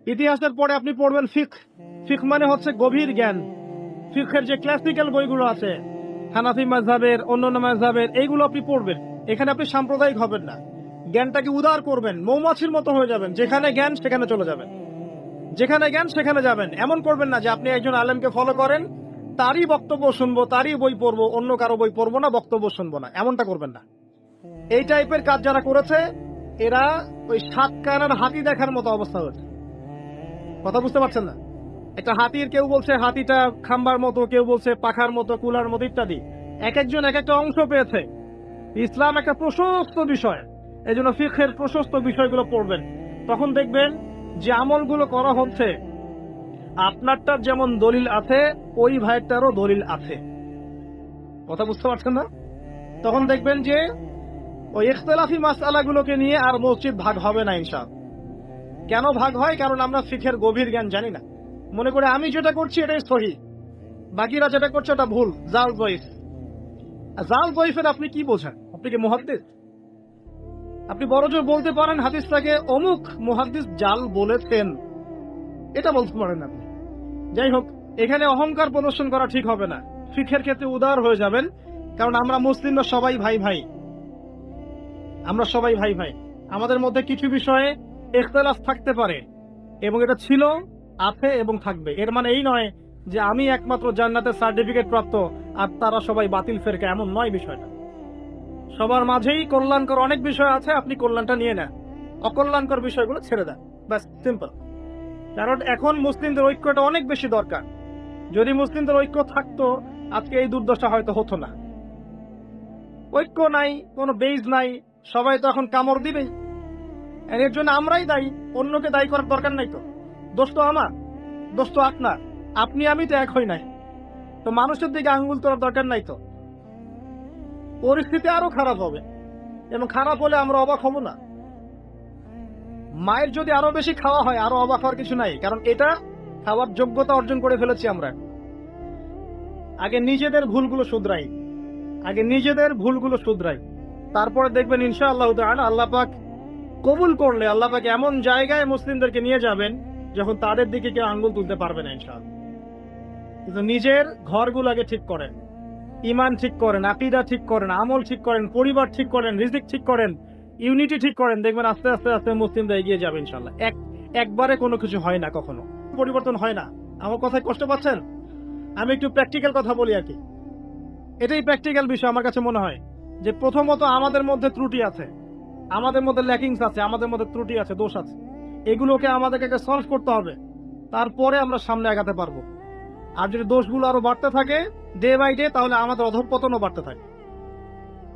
ইতিহাসের পরে আপনি পড়বেন ফিকহ। ফিকহ মানে হচ্ছে গভীর জ্ঞান। ফিকহের যে ক্লাসিক্যাল বইগুলো আছে, হানাফি মাযহাবের, অন্যান্য মাযহাবের, এইগুলো আপনি পড়বেন। এখানে আপনি সাম্প্রদায়িক হবেন না, জ্ঞানটাকে উদার করবেন, মৌমাছির মতো হয়ে যাবেন। যেখানে জ্ঞান সেখানে চলে যাবেন, যেখানে জ্ঞান সেখানে যাবেন। এমন করবেন না যে আপনি একজন আলেমকে ফলো করেন, তারই বক্তব্য শুনবো, তারই বই পড়বো, অন্য কারো বই পড়বো না, বক্তব্য শুনবো না, এমনটা করবেন না। এই টাইপের কাজ যারা করেছে এরা ওই সাত কানার হাতি দেখার মতো অবস্থা হয়েছে। কথা বুঝতে পারছেন না? একটা হাতির, কেউ বলছে হাতিটা খাম্বার মতো, কেউ বলছে পাখার মতো, কুলার মতো ইত্যাদি। এক একজন এক একটা অংশ পেয়েছে। ইসলাম একটা প্রশস্ত বিষয়, এই জন্য ফিকহের প্রশস্ত বিষয়গুলো পড়বেন। তখন দেখবেন যে আমলগুলো করা হচ্ছে আপনারটার যেমন দলিল আছে, ওই ভাইয়েরটারও দলিল আছে। কথা বুঝতে পারছেন না? তখন দেখবেন যে ওই ইখতিলাফি মাসআলাগুলোকে নিয়ে আর মসজিদ ভাগ হবে না ইনশাআল্লাহ। কেন ভাগ হয়? কারণ আমরা ফিকহের গভীর জ্ঞান জানি না। মনে করে আমি যেটা করছি এটাই সহি, বাকিরা যেটা করছে ওটা ভুল, জাল গয়ফ। জাল গয়ফের আপনি কি বোঝেন? আপনি কি মুহাদ্দিস? আপনি বড়জোর বলতে পারেন হাদিসটাকে অমুক মুহাদ্দিস জাল বলেছেন, এটা বলতে পারেন আপনি। যাই হোক, এখানে অহংকার প্রদর্শন করা ঠিক হবে না। ফিকহের ক্ষেত্রে উদার হয়ে যাবেন, কারণ আমরা মুসলিমরা সবাই ভাই ভাই। আমরা সবাই ভাই ভাই। আমাদের মধ্যে কিছু বিষয়ে ইখতিলাফ থাকতে পারে, এবং এটা ছিল, আছে এবং থাকবে। এর মানে এই নয় যে আমি একমাত্র জান্নাতের সার্টিফিকেট প্রাপ্ত আর তারা সবাই বাতিল ফেরকা, এমন নয় বিষয়টা। সবার মাঝেই কল্যাণকর অনেক বিষয় আছে, আপনি কল্যাণটা নিয়ে নেন। অকল্যাণকর বিষয়গুলো ছেড়ে দেন, ব্যাস, সিম্পল। কারণ এখন মুসলিমদের ঐক্যটা অনেক বেশি দরকার। যদি মুসলিমদের ঐক্য থাকতো আজকে এই দুর্দশা হয়তো হতো না। ঐক্য নাই, কোনো বেজ নাই, সবাই তো এখন কামড় দিবেই। এর জন্য আমরাই দায়ী, অন্যকে দায়ী করার দরকার নাই তো। দোষ তো আমার, দোষ তো আপনার, আপনি আমি তো এক হই নাই, তো মানুষের দিকে আঙ্গুল তোলার দরকার নাই তো। পরিস্থিতি আরো খারাপ হবে, এবং খারাপ হলে আমরা অবাক হব না। মায়ের যদি আরো বেশি খাওয়া হয়, আরো অবাক হওয়ার কিছু নাই, কারণ এটা খাওয়ার যোগ্যতা অর্জন করে ফেলেছি আমরা। আগে নিজেদের ভুলগুলো শুধরাই, আগে নিজেদের ভুলগুলো শুধরাই, তারপরে দেখবেন ইনশাআল্লাহ তাআলা আল্লাহ পাক কবুল করলে আল্লাহ পাক এমন জায়গায় মুসলিমদেরকে নিয়ে যাবেন যখন তাদের দিকে কেউ আঙ্গুল তুলতে পারবে না ইনশাআল্লাহ। কিন্তু নিজের ঘরগুলো আগে ঠিক করেন, ইমান ঠিক করেন, আকীদা ঠিক করেন, আমল ঠিক করেন, পরিবার ঠিক করেন, রিজিক ঠিক করেন, ইউনিটি ঠিক করেন, দেখবেন আস্তে আস্তে আস্তে মুসলিমরা এগিয়ে যাবে ইনশাআল্লাহ। একবারে কোনো কিছু হয় না, কখনো পরিবর্তন হয় না। আমার কথায় কষ্ট পাচ্ছেন? আমি একটু প্র্যাকটিক্যাল কথা বলি আর কি। এটাই প্র্যাকটিক্যাল বিষয় আমার কাছে মনে হয়, যে প্রথমত আমাদের মধ্যে ত্রুটি আছে, আমাদের মধ্যে ল্যাকিংস আছে, আমাদের মধ্যে ত্রুটি আছে, দোষ আছে, এগুলোকে আমাদেরকে সলভ করতে হবে, তারপরে আমরা সামনে আগাতে পারবো। আর যদি দোষগুলো আরো বাড়তে থাকে ডে বাই ডে, তাহলে আমাদের অধঃপতনও বাড়তে থাকে,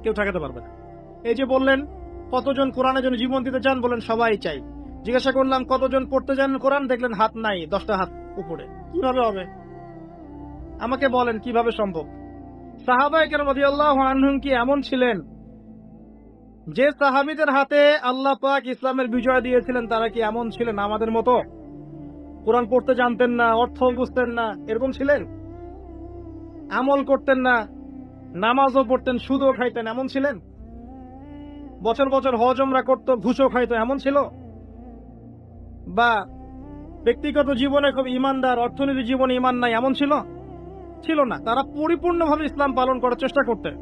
কেউ ঠেকাতে পারবে না। এই যে বললেন কতজন কোরআনের জন্য জীবন দিতে চান, বলেন সবাই চাই। জিজ্ঞাসা করলাম কতজন পড়তে চান কোরআন, দেখলেন হাত নাই, 10টা হাত উপরে। কিভাবে হবে? আমাকে বলেন কিভাবে সম্ভব? সাহাবায়ে কেরাম রাদিয়াল্লাহু আনহুম কি এমন ছিলেন যে সাহাবীদের হাতে আল্লাহ পাক ইসলামের বিজয় দিয়েছিলেন? তারা কি এমন ছিলেন আমাদের মতো কোরআন পড়তে জানতেন না, অর্থ বুঝতেন না, এরকম ছিলেন? আমল করতেন না, নামাজও পড়তেন, সুদও খাইতেন, এমন ছিলেন? বছর বছর হজ উমরা করতো, ঘুষও খাইতো, এমন ছিল? বা ব্যক্তিগত জীবনে খুব ইমানদার, অর্থনীতি জীবনে ইমান নাই, এমন ছিল? ছিল না। তারা পরিপূর্ণভাবে ইসলাম পালন করার চেষ্টা করতেন।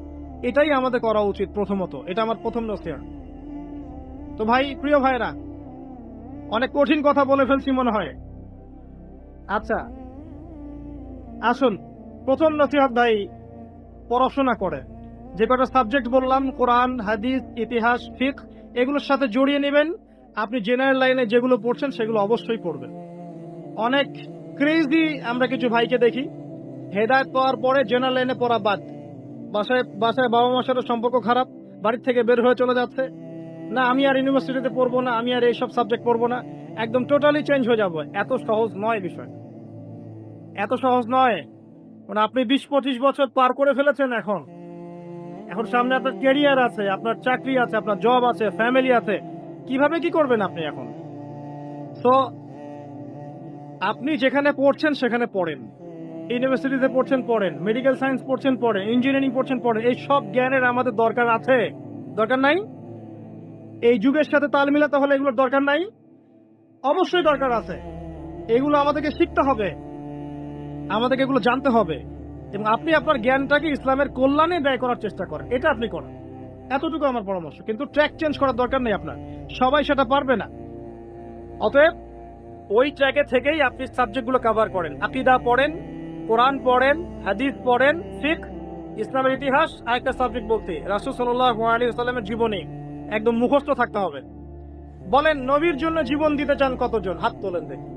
এটাই আমাদের করা উচিত প্রথমত, এটা আমার প্রথম নসিহত। তো ভাই, প্রিয় ভাইরা, অনেক কঠিন কথা বলে ফেলছি মনে হয়। আচ্ছা আসুন, প্রথম নসিহত ভাই, পড়াশোনা করে যে কটা সাবজেক্ট বললাম, কোরআন, হাদিস, ইতিহাস, ফিকহ, এগুলোর সাথে জড়িয়ে নেবেন। আপনি জেনারেল লাইনে যেগুলো পড়ছেন সেগুলো অবশ্যই পড়বেন। অনেক ক্রেজি আমরা কিছু ভাইকে দেখি, হেদায়েত পাওয়ার পরে জেনারেল লাইনে পড়া বাদ, বাসায় বাসায় বাবা মার সাথে সম্পর্ক খারাপ, বাড়ির থেকে বের হয়ে চলে যাচ্ছে, না আমি আর ইউনিভার্সিটিতে পড়বো না, আমি আর এইসব সাবজেক্ট পড়বো না, একদম টোটালি চেঞ্জ হয়ে যাবো। এত সহজ নয় বিষয়, এত সহজ নয়। মানে আপনি 20-25 বছর পার করে ফেলেছেন, এখন এখন সামনে আপনার ক্যারিয়ার আছে, আপনার চাকরি আছে, আপনার জব আছে, ফ্যামিলি আছে, কিভাবে কি করবেন আপনি এখন? তো আপনি যেখানে পড়ছেন সেখানে পড়েন, ইউনিভার্সিটিতে পড়ছেন পড়েন, মেডিকেল সায়েন্স পড়ছেন পড়েন, ইঞ্জিনিয়ারিং পড়ছেন পড়েন, এই সব জ্ঞানের আমাদের দরকার আছে? দরকার নাই? এই যুগের সাথে তাল মিলাতে হলে এগুলোর দরকার নাই? অবশ্যই দরকার আছে। এগুলো আমাদেরকে শিখতে হবে, আমাদেরকে এগুলো জানতে হবে, এবং আপনি আপনার জ্ঞানটাকে ইসলামের কল্যাণে ব্যয় করার চেষ্টা করেন, এটা আপনি করেন। এতটুকু আমার পরামর্শ। কিন্তু ট্র্যাক চেঞ্জ করার দরকার নেই আপনার, সবাই সেটা পারবে না। অতএব ওই ট্র্যাকে থেকেই আপনি সাবজেক্টগুলো কভার করেন। আকীদা পড়েন, কোরআন পড়েন, হাদিস পড়েন, ফিকহ, ইসলামের ইতিহাস, আরেকটা সাবজেক্ট বলতে রাসূল সাল্লাল্লাহু আলাইহি ওয়াসাল্লামের জীবনী একদম মুখস্থ থাকতে হবে। বলেন নবীর জন্য জীবন দিতে চান কতজন? হাত তোলেন দেখি।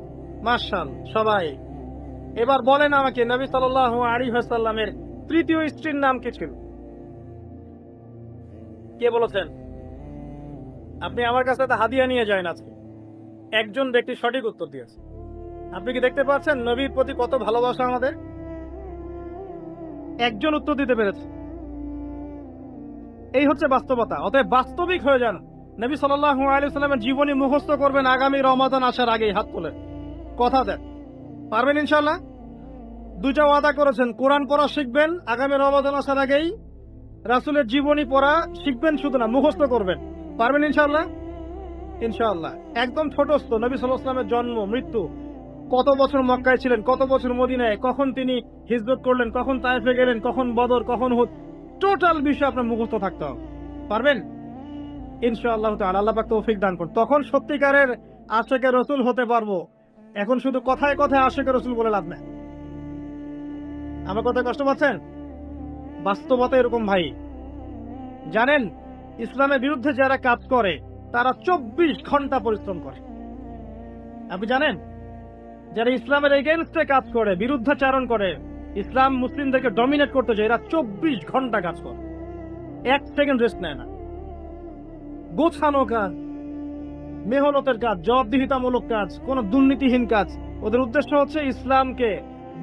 মাশাআল্লাহ, সবাই। এবার বলেন আমাকে, নবী সাল্লাল্লাহু আলাইহি ওয়াসাল্লামের তৃতীয় স্ত্রীর নাম কি ছিল? কে বলেছেন? আপনি আমার কাছে একটা হাদিয়া নিয়ে যান আজকে। একজন ব্যক্তি সঠিক উত্তর দিয়েছে। আপনি কি দেখতে পাচ্ছেন নবীর প্রতি কত ভালোবাসা আমাদের? একজন উত্তর দিতে পেরেছে। এই হচ্ছে বাস্তবতা। অতএব বাস্তবিক হয়ে যান। নবী সাল্লাল্লাহু আলাইহি ওয়াসাল্লামের জীবনী মুখস্থ করবেন আগামী রমাদান আসার আগেই, হাত তোলেন, কথা দেন, পারবেন ইনশাআল্লাহ? দুইটা ওয়াদা করেছেন, কোরআন পড়া শিখবেন আগামী রমাদান আসার আগেই, রাসূলের জীবনী পড়া শিখবেন, শুধু না মুখস্থ করবেন, পারবেন ইনশাআল্লাহ? ইনশাআল্লাহ। একদম ছোটস্থ নবী সাল্লাল্লাহু আলাইহি ওয়াসাল্লামের জন্ম, মৃত্যু, কত বছর মক্কায় ছিলেন, কত বছর মদিনায়, কখন তিনি হিজরত করলেন, কখন তায়েফে গেলেন, কখন বদর, কখন হুদ, টোটাল বিষয় আপনার মুখস্থ থাকতে হবে, পারবেন ইনশাআল্লাহ তাআলা। আল্লাহ পাক তৌফিক দান করুন। তখন সত্যিকারের আশিকে রাসূল হতে পারবো। এখন শুধু কথায় কথায় আশিকে রাসূল বলে লাভ নাই। আমার কথা কষ্ট পাচ্ছেন? বাস্তবতা এরকম ভাই। জানেন, ইসলামের বিরুদ্ধে যারা কাজ করে তারা 24 ঘন্টা পরিশ্রম করে। আপনি জানেন, যারা ইসলামের এগেইনস্টে কাজ করে, বিরুদ্ধাচারণ করে, ইসলাম মুসলিমদেরকে ডমিনেট করতে চায়, এরা 24 ঘন্টা কাজ করে, 1 সেকেন্ড রেস্ট নেয় না। গোছানো কাজ, মেহনতের কাজ, জবাবদিহিতামূলক কাজ, কোন দুর্নীতিহীন কাজ। ওদের উদ্দেশ্য হচ্ছে ইসলামকে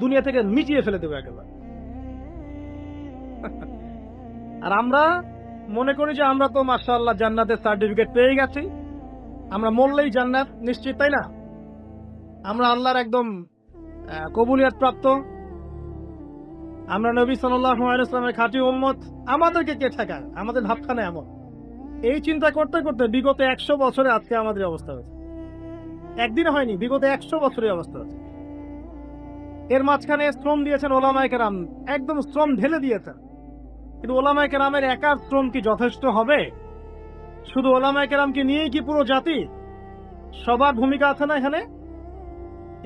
দুনিয়া থেকে মিটিয়ে ফেলে দেবে একেবারে। আর আমরা মনে করি যে আমরা তো মাশাআল্লাহ জান্নাতের সার্টিফিকেট পেয়ে গেছি, আমরা মরলেই জান্নাত নিশ্চিত, তাই না? আমরা আল্লাহর একদম কবুলিয়ত প্রাপ্ত, আমরা নবী সাল্লাল্লাহু আলাইহি ওয়াসাল্লামের খাঁটি উম্মত, আমাদেরকে কে ঠেকায়? আমাদের ভাবখানা এমন। এই চিন্তা করতে করতে বিগত 100 বছরে আজকে আমাদের অবস্থা হয়েছে। একদিনে হয়নি, বিগত 100 বছরের অবস্থা হয়েছে। এর মাঝখানে শ্রম দিয়েছেন ওলামায়ে কেরাম, একদম শ্রম ঢেলে দিয়েছেন। কিন্তু ওলামায়ে কেরামের একার শ্রম কি যথেষ্ট হবে? শুধু ওলামায়ে কেরামকে নিয়েই কি পুরো জাতি? সবার ভূমিকা আছে না এখানে?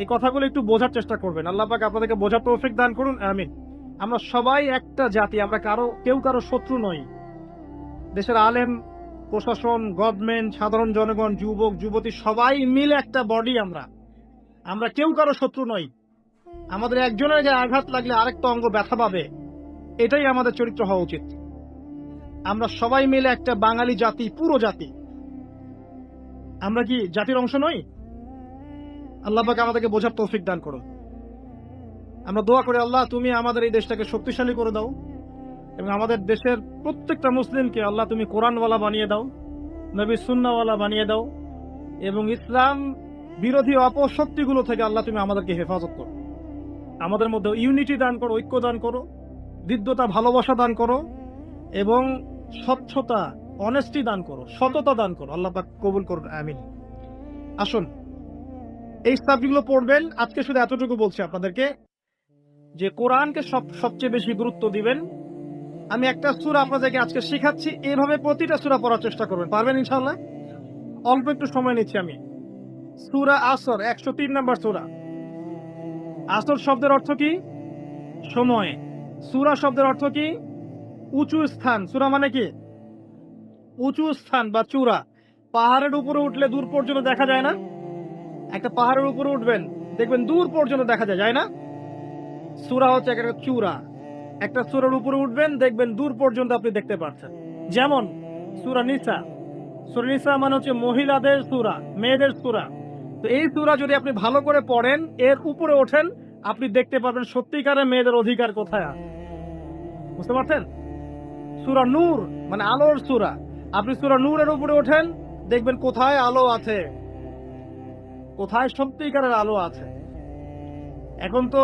এই কথাগুলো একটু বোঝার চেষ্টা করবেন। আল্লাহ পাক আপনাদেরকে বোঝার তৌফিক দান করুন, আমিন। আমরা সবাই একটা জাতি, আমরা কেউ কারো শত্রু নই। দেশের আলেম, প্রশাসন, গভর্নমেন্ট, সাধারণ জনগণ, যুবক যুবতী সবাই মিলে একটা বডি। আমরা কেউ কারো শত্রু নই। আমাদের একজনের যে আঘাত লাগলে আরেকটা অঙ্গ ব্যথা পাবে, এটাই আমাদের চরিত্র হওয়া উচিত। আমরা সবাই মিলে একটা বাঙালি জাতি, পুরো জাতি। আমরা কি জাতির অংশ নই? আল্লাহ পাক আমাদেরকে বোঝার তৌফিক দান করুন। আমরা দোয়া করি, আল্লাহ তুমি আমাদের এই দেশটাকে শক্তিশালী করে দাও, এবং আমাদের দেশের প্রত্যেকটা মুসলিমকে আল্লাহ তুমি কোরআনওয়ালা বানিয়ে দাও, নবী সুন্নাহওয়ালা বানিয়ে দাও, এবং ইসলাম বিরোধী অপশক্তিগুলো থেকে আল্লাহ তুমি আমাদেরকে হেফাজত করো। আমাদের মধ্যে ইউনিটি দান করো, ঐক্য দান করো, হৃদ্যতা, ভালোবাসা দান করো, এবং স্বচ্ছতা, অনেস্টি দান করো, সততা দান করো। আল্লাহ পাক কবুল করুন, আমিন। আসুন, এই সাবজেক্টগুলো পড়বেন। আজকে শুধু এতটুকু বলছি আপনাদেরকে যে কোরআনকে সবচেয়ে বেশি গুরুত্ব দিবেন। আমি একটা সূরা আপনাদেরকে আজকে শেখাচ্ছি, এইভাবে প্রতিটা সূরা পড়ার চেষ্টা করবেন। পারবেন ইনশাআল্লাহ? অল্প একটু সময় নিচ্ছি আমি। সূরা আসর, 103 নম্বর সূরা। আসর শব্দের অর্থ কি? সময়। সূরা শব্দের অর্থ কি? উঁচু স্থান। সূরা মানে কি? উঁচু স্থান বা চূড়া। পাহাড়ের উপরে উঠলে দূর পর্যন্ত দেখা যায় না? একটা পাহাড়ের উপরে উঠবেন, দেখবেন দূর পর্যন্ত দেখা যায় না? সূরা হচ্ছে একটা চূড়া। একটা সূরার উপরে উঠবেন, দেখবেন দূর পর্যন্ত আপনি দেখতে পাচ্ছেন। যেমন সূরা নিসা। সূরা নিসা মানে হচ্ছে মহিলাদের সূরা, মেয়েদের সূরা। তো এই সূরা যদি আপনি ভালো করে পড়েন, এর উপরে ওঠেন, আপনি দেখতে পাবেন সত্যিকারের মেয়েদের অধিকার কোথায় আছে। বুঝতে পারছেন? সূরা নূর মানে আলোর সূরা। আপনি সূরা নূরের উপরে ওঠেন, দেখবেন কোথায় আলো আছে, কোথায় সত্যিকারের আলো আছে। এখন তো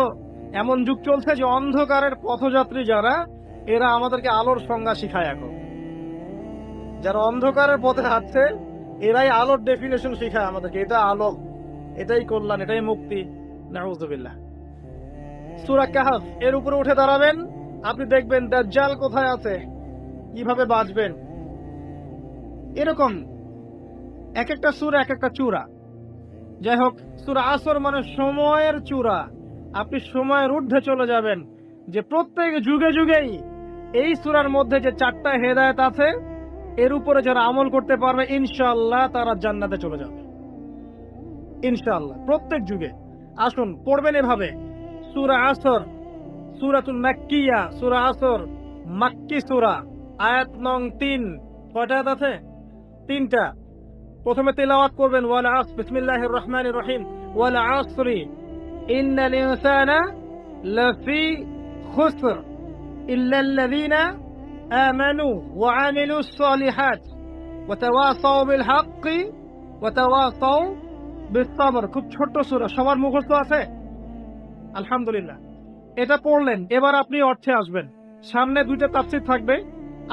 এমন যুগ চলছে যে অন্ধকারের পথযাত্রী যারা, এরা আমাদেরকে আলোর সংজ্ঞা শিখায়। এখন যারা অন্ধকারের পথে হাঁটছে, এরাই আলোর ডেফিনেশন শিখায় আমাদেরকে। এটা আলো, এটাই কল্যাণ, এটাই মুক্তি। নাউযুবিল্লাহ। সূরা কাহফ, এর উপরে উঠে দাঁড়াবেন, আপনি দেখবেন দাজ্জাল কোথায় আছে, কিভাবে বাঁচবেন। এরকম এক একটা সূরা এক একটা চূড়া। যাই হোক, সূরা আসর মানে সময়ের চূড়া। আপনি সময়ের ঊর্ধ্বে চলে যাবেন, যে প্রত্যেক যুগে যুগেই এই সূরার মধ্যে যে 4টা হেদায়েত আছে, এর উপরে যারা আমল করতে পারবে ইনশাআল্লাহ তারা জান্নাতে চলে যাবে ইনশাআল্লাহ, প্রত্যেক যুগে। আসুন পড়বেন এভাবে। সূরা আসর, সূরাতুল মাক্কিয়া। সূরা আসর মাক্কি সূরা, আয়াত নং 3। কয়টা আয়াত আছে? 3টা। প্রথমে তেলাওয়াত করবেন, ওয়াল আসর, বিসমিল্লাহির রহমানির রহিম, ওয়াল আসরি ইন্নাল ইনসানা লাফি খুসর ইল্লাল্লাযীনা আমানু ওয়া আমিলুস সালিহাত ওয়া তাওয়াসাউ বিল হাক্কি ওয়া তাওয়াসাউ বিস sabr। খুব ছোট্ট সূরা, সবার মুখস্থ আছে? আলহামদুলিল্লাহ। এটা পড়লেন, এবার আপনি অর্থে আসবেন। সামনে 2টা তাফসীর থাকবে,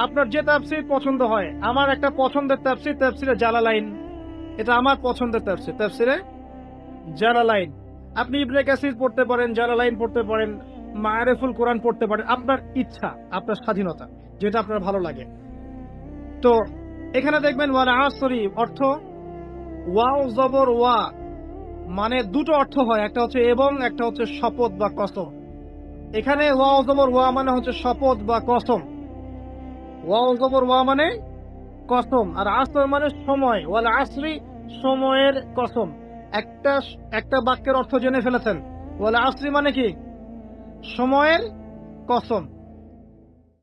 আপনার যে তাফসীর পছন্দ হয়। আমার একটা পছন্দের তাফসীর, তাফসীরে জালালাইন। এটা আমার পছন্দের তাফসীর, তাফসীরে জালালাইন। আপনি ইবনে কাসির পড়তে পারেন, জালালাইন পড়তে পারেন, মাআরিফুল কোরআন পড়তে পারেন। আপনার ইচ্ছা, আপনার স্বাধীনতা, যেটা আপনার ভালো লাগে। তো এখানে দেখবেন ওয়াল আসরি অর্থ ওয়াও জবর ওয়া, মানে 2টো অর্থ হয়, একটা হচ্ছে এবং, একটা হচ্ছে শপথ বা কসম। এখানে ওয়াও জবর ওয়া মানে হচ্ছে শপথ বা কসম। ওয়াও জবর ওয়া মানে কসম, আর আসর মানে সময়, ওয়াল আসরি সময়ের কসম। একটা একটা বাক্যের অর্থ জেনে ফেলেছেন। ওয়াল আসরি মানে কি? সময়ের কসম।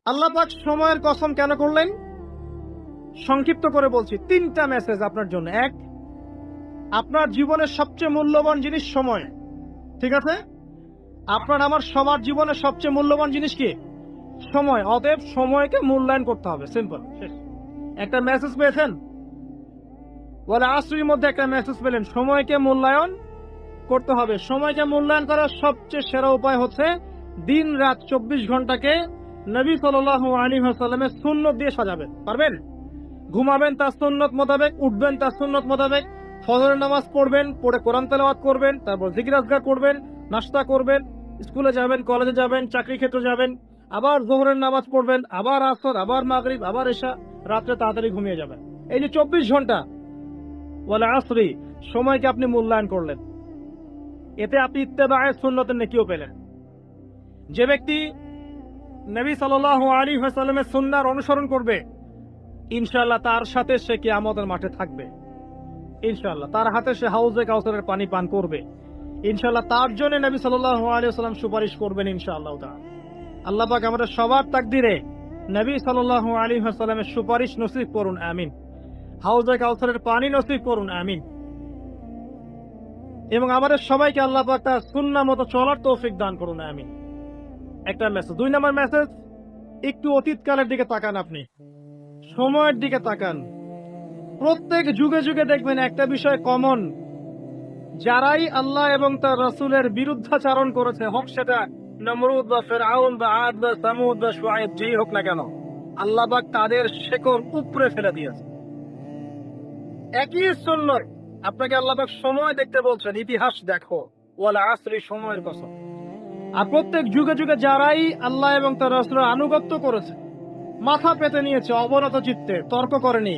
আল্লাহ পাক সময়ের কসম কেন করলেন? সংক্ষিপ্ত করে বলছি, 3টা মেসেজ আপনার জন্য। এক, আপনার জীবনের সবচেয়ে মূল্যবান জিনিস সময়, ঠিক আছে? আপনার আমার সবার জীবনের সবচেয়ে মূল্যবান জিনিস কি? সময়। অতএব সময়কে মূল্যায়ন করতে হবে, সিম্পল। একটা মেসেজ পেয়েছেন, ওয়ালা আসরির মধ্যে একটা মেসেজ পেলেন, সময়কে মূল্যায়ন করতে হবে। সময়কে মূল্যায়ন করার সবচেয়ে সেরা উপায় হচ্ছে দিন রাত 24 ঘন্টাকে নবী সাল্লাল্লাহু আলাইহি ওয়াসাল্লামের সুন্নত দিয়ে সাজাবেন। পারবেন? ঘুমাবেন তার সুন্নত মোতাবেক, উঠবেন তার সুন্নত মোতাবেক, ফজরের নামাজ পড়বেন, পড়ে কোরআন তেলাওয়াত করবেন, তারপর জিকির আজকার করবেন, নাস্তা করবেন, স্কুলে যাবেন, কলেজে যাবেন, চাকরি ক্ষেত্রে যাবেন, আবার যোহরের নামাজ পড়বেন, আবার আসর, আবার মাগরিব, আবার এশা, রাত্রে তাড়াতাড়ি ঘুমিয়ে যাবেন। এই যে 24 ঘন্টা, ওয়ালা আসরি, সময়কে আপনি মূল্যায়ন করলেন, এতে আপনি ইত্তেবায়ে সুন্নতের নেকিও পেলেন। যে ব্যক্তি নবী সাল্লাল্লাহু আলাইহি ওয়াসাল্লামের সুন্নাহর অনুসরণ করবে, ইনশাআল্লাহ তার সাথে সে কিয়ামতের মাঠে থাকবে। ইনশাআল্লাহ তার হাতে সে হাউজে কাউসারের পানি পান করবে। ইনশাআল্লাহ তার জন্য নবী সাল্লাল্লাহু আলাইহি ওয়াসাল্লাম সুপারিশ করবেন ইনশাআল্লাহ তাআলা। আল্লাহ পাক আমাদের সবার তাকদিরে নবী সাল্লাল্লাহু আলাইহি ওয়াসাল্লামের সুপারিশ নসিব করুন, আমিন। হাউজে কাউসারের পানি নসিব করুন, আমিন। এবং আমাদের সবাইকে আল্লাহ পাক তার সুন্নাহ মতো চলার তৌফিক দান করুন, আমিন। একটা মেসেজ। 2 নম্বর মেসেজ, একটু অতীতকালের দিকে তাকান, আপনি সময়ের দিকে তাকান। প্রত্যেক যুগে যুগে দেখবেন একটা বিষয় কমন, যারাই আল্লাহ এবং তার রাসূলের বিরুদ্ধাচারণ করেছে, হোক সেটা নমরুদ বা ফিরআউন বা আদ বা সামুদ বা শুআয়ব, যেই হোক না কেন, আল্লাহ পাক তাদের শেকড় উপড়ে ফেলে দিয়েছে। একই সুন্নাহ আপনাকে আল্লাহ পাক সময় দেখতে বলছেন, ইতিহাস দেখো, ওয়াল আসরি, সময়ের কসম। আর প্রত্যেক যুগে যুগে যারাই আল্লাহ এবং তার রাসূলের আনুগত্য করেছে, মাথা পেতে নিয়েছে অবনত চিত্তে, তর্ক করেনি,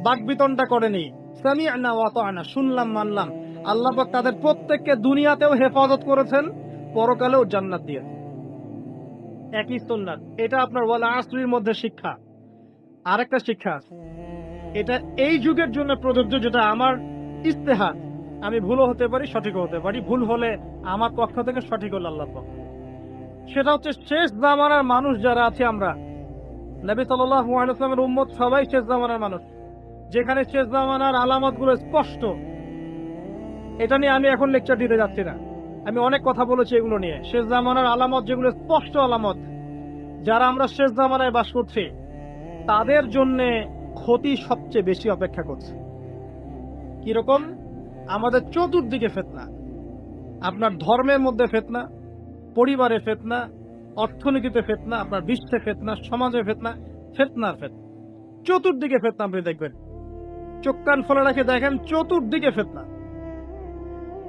বাকবিতণ্ডা করেনি, সামি'না ওয়া আতা'না, শুনলাম মানলাম, আল্লাহ পাক তাদের প্রত্যেককে দুনিয়াতেও হেফাজত করেছেন, পরকালেও জান্নাত দিয়েছেন। একই সুন্নাত। এটা আপনার ওয়াল আসরির মধ্যে শিক্ষা। আরেকটা শিক্ষা আছে, এটা এই যুগের জন্য প্রযোজ্য, যেটা আমার ইজতিহাদ, আমি ভুলও হতে পারি, সঠিকও হতে পারি, ভুল হলে আমার পক্ষ থেকে, সঠিক হলে আল্লাহর পক্ষ। সেটা হচ্ছে শেষ জামানার মানুষ যারা আছে আমরা, নবী সাল্লাল্লাহু আলাইহি ওয়াসাল্লামের উম্মত সবাই শেষ জামানার মানুষ। যেখানে শেষ জামানার আলামতগুলো স্পষ্ট, এটা নিয়ে আমি এখন লেকচার দিতে যাচ্ছি না, আমি অনেক কথা বলেছি এগুলো নিয়ে। শেষ জামানার আলামত যেগুলো স্পষ্ট আলামত, যারা আমরা শেষ জামানায় বাস করছি, তাদের জন্য ক্ষতি সবচেয়ে বেশি অপেক্ষা করছে। কিরকম? আমাদের চতুর্দিকে ফিতনা, আপনার ধর্মের মধ্যে ফিতনা, পরিবারে ফিতনা, অর্থনীতিতে ফিতনা, আপনার বিশ্বে ফিতনা, সমাজে ফিতনা, ফিতনার ফিতনা, চতুর্দিকে ফিতনা। আপনি দেখবেন, চোখ কান ফলে রেখে দেখেন, চতুর্দিকে ফিতনা।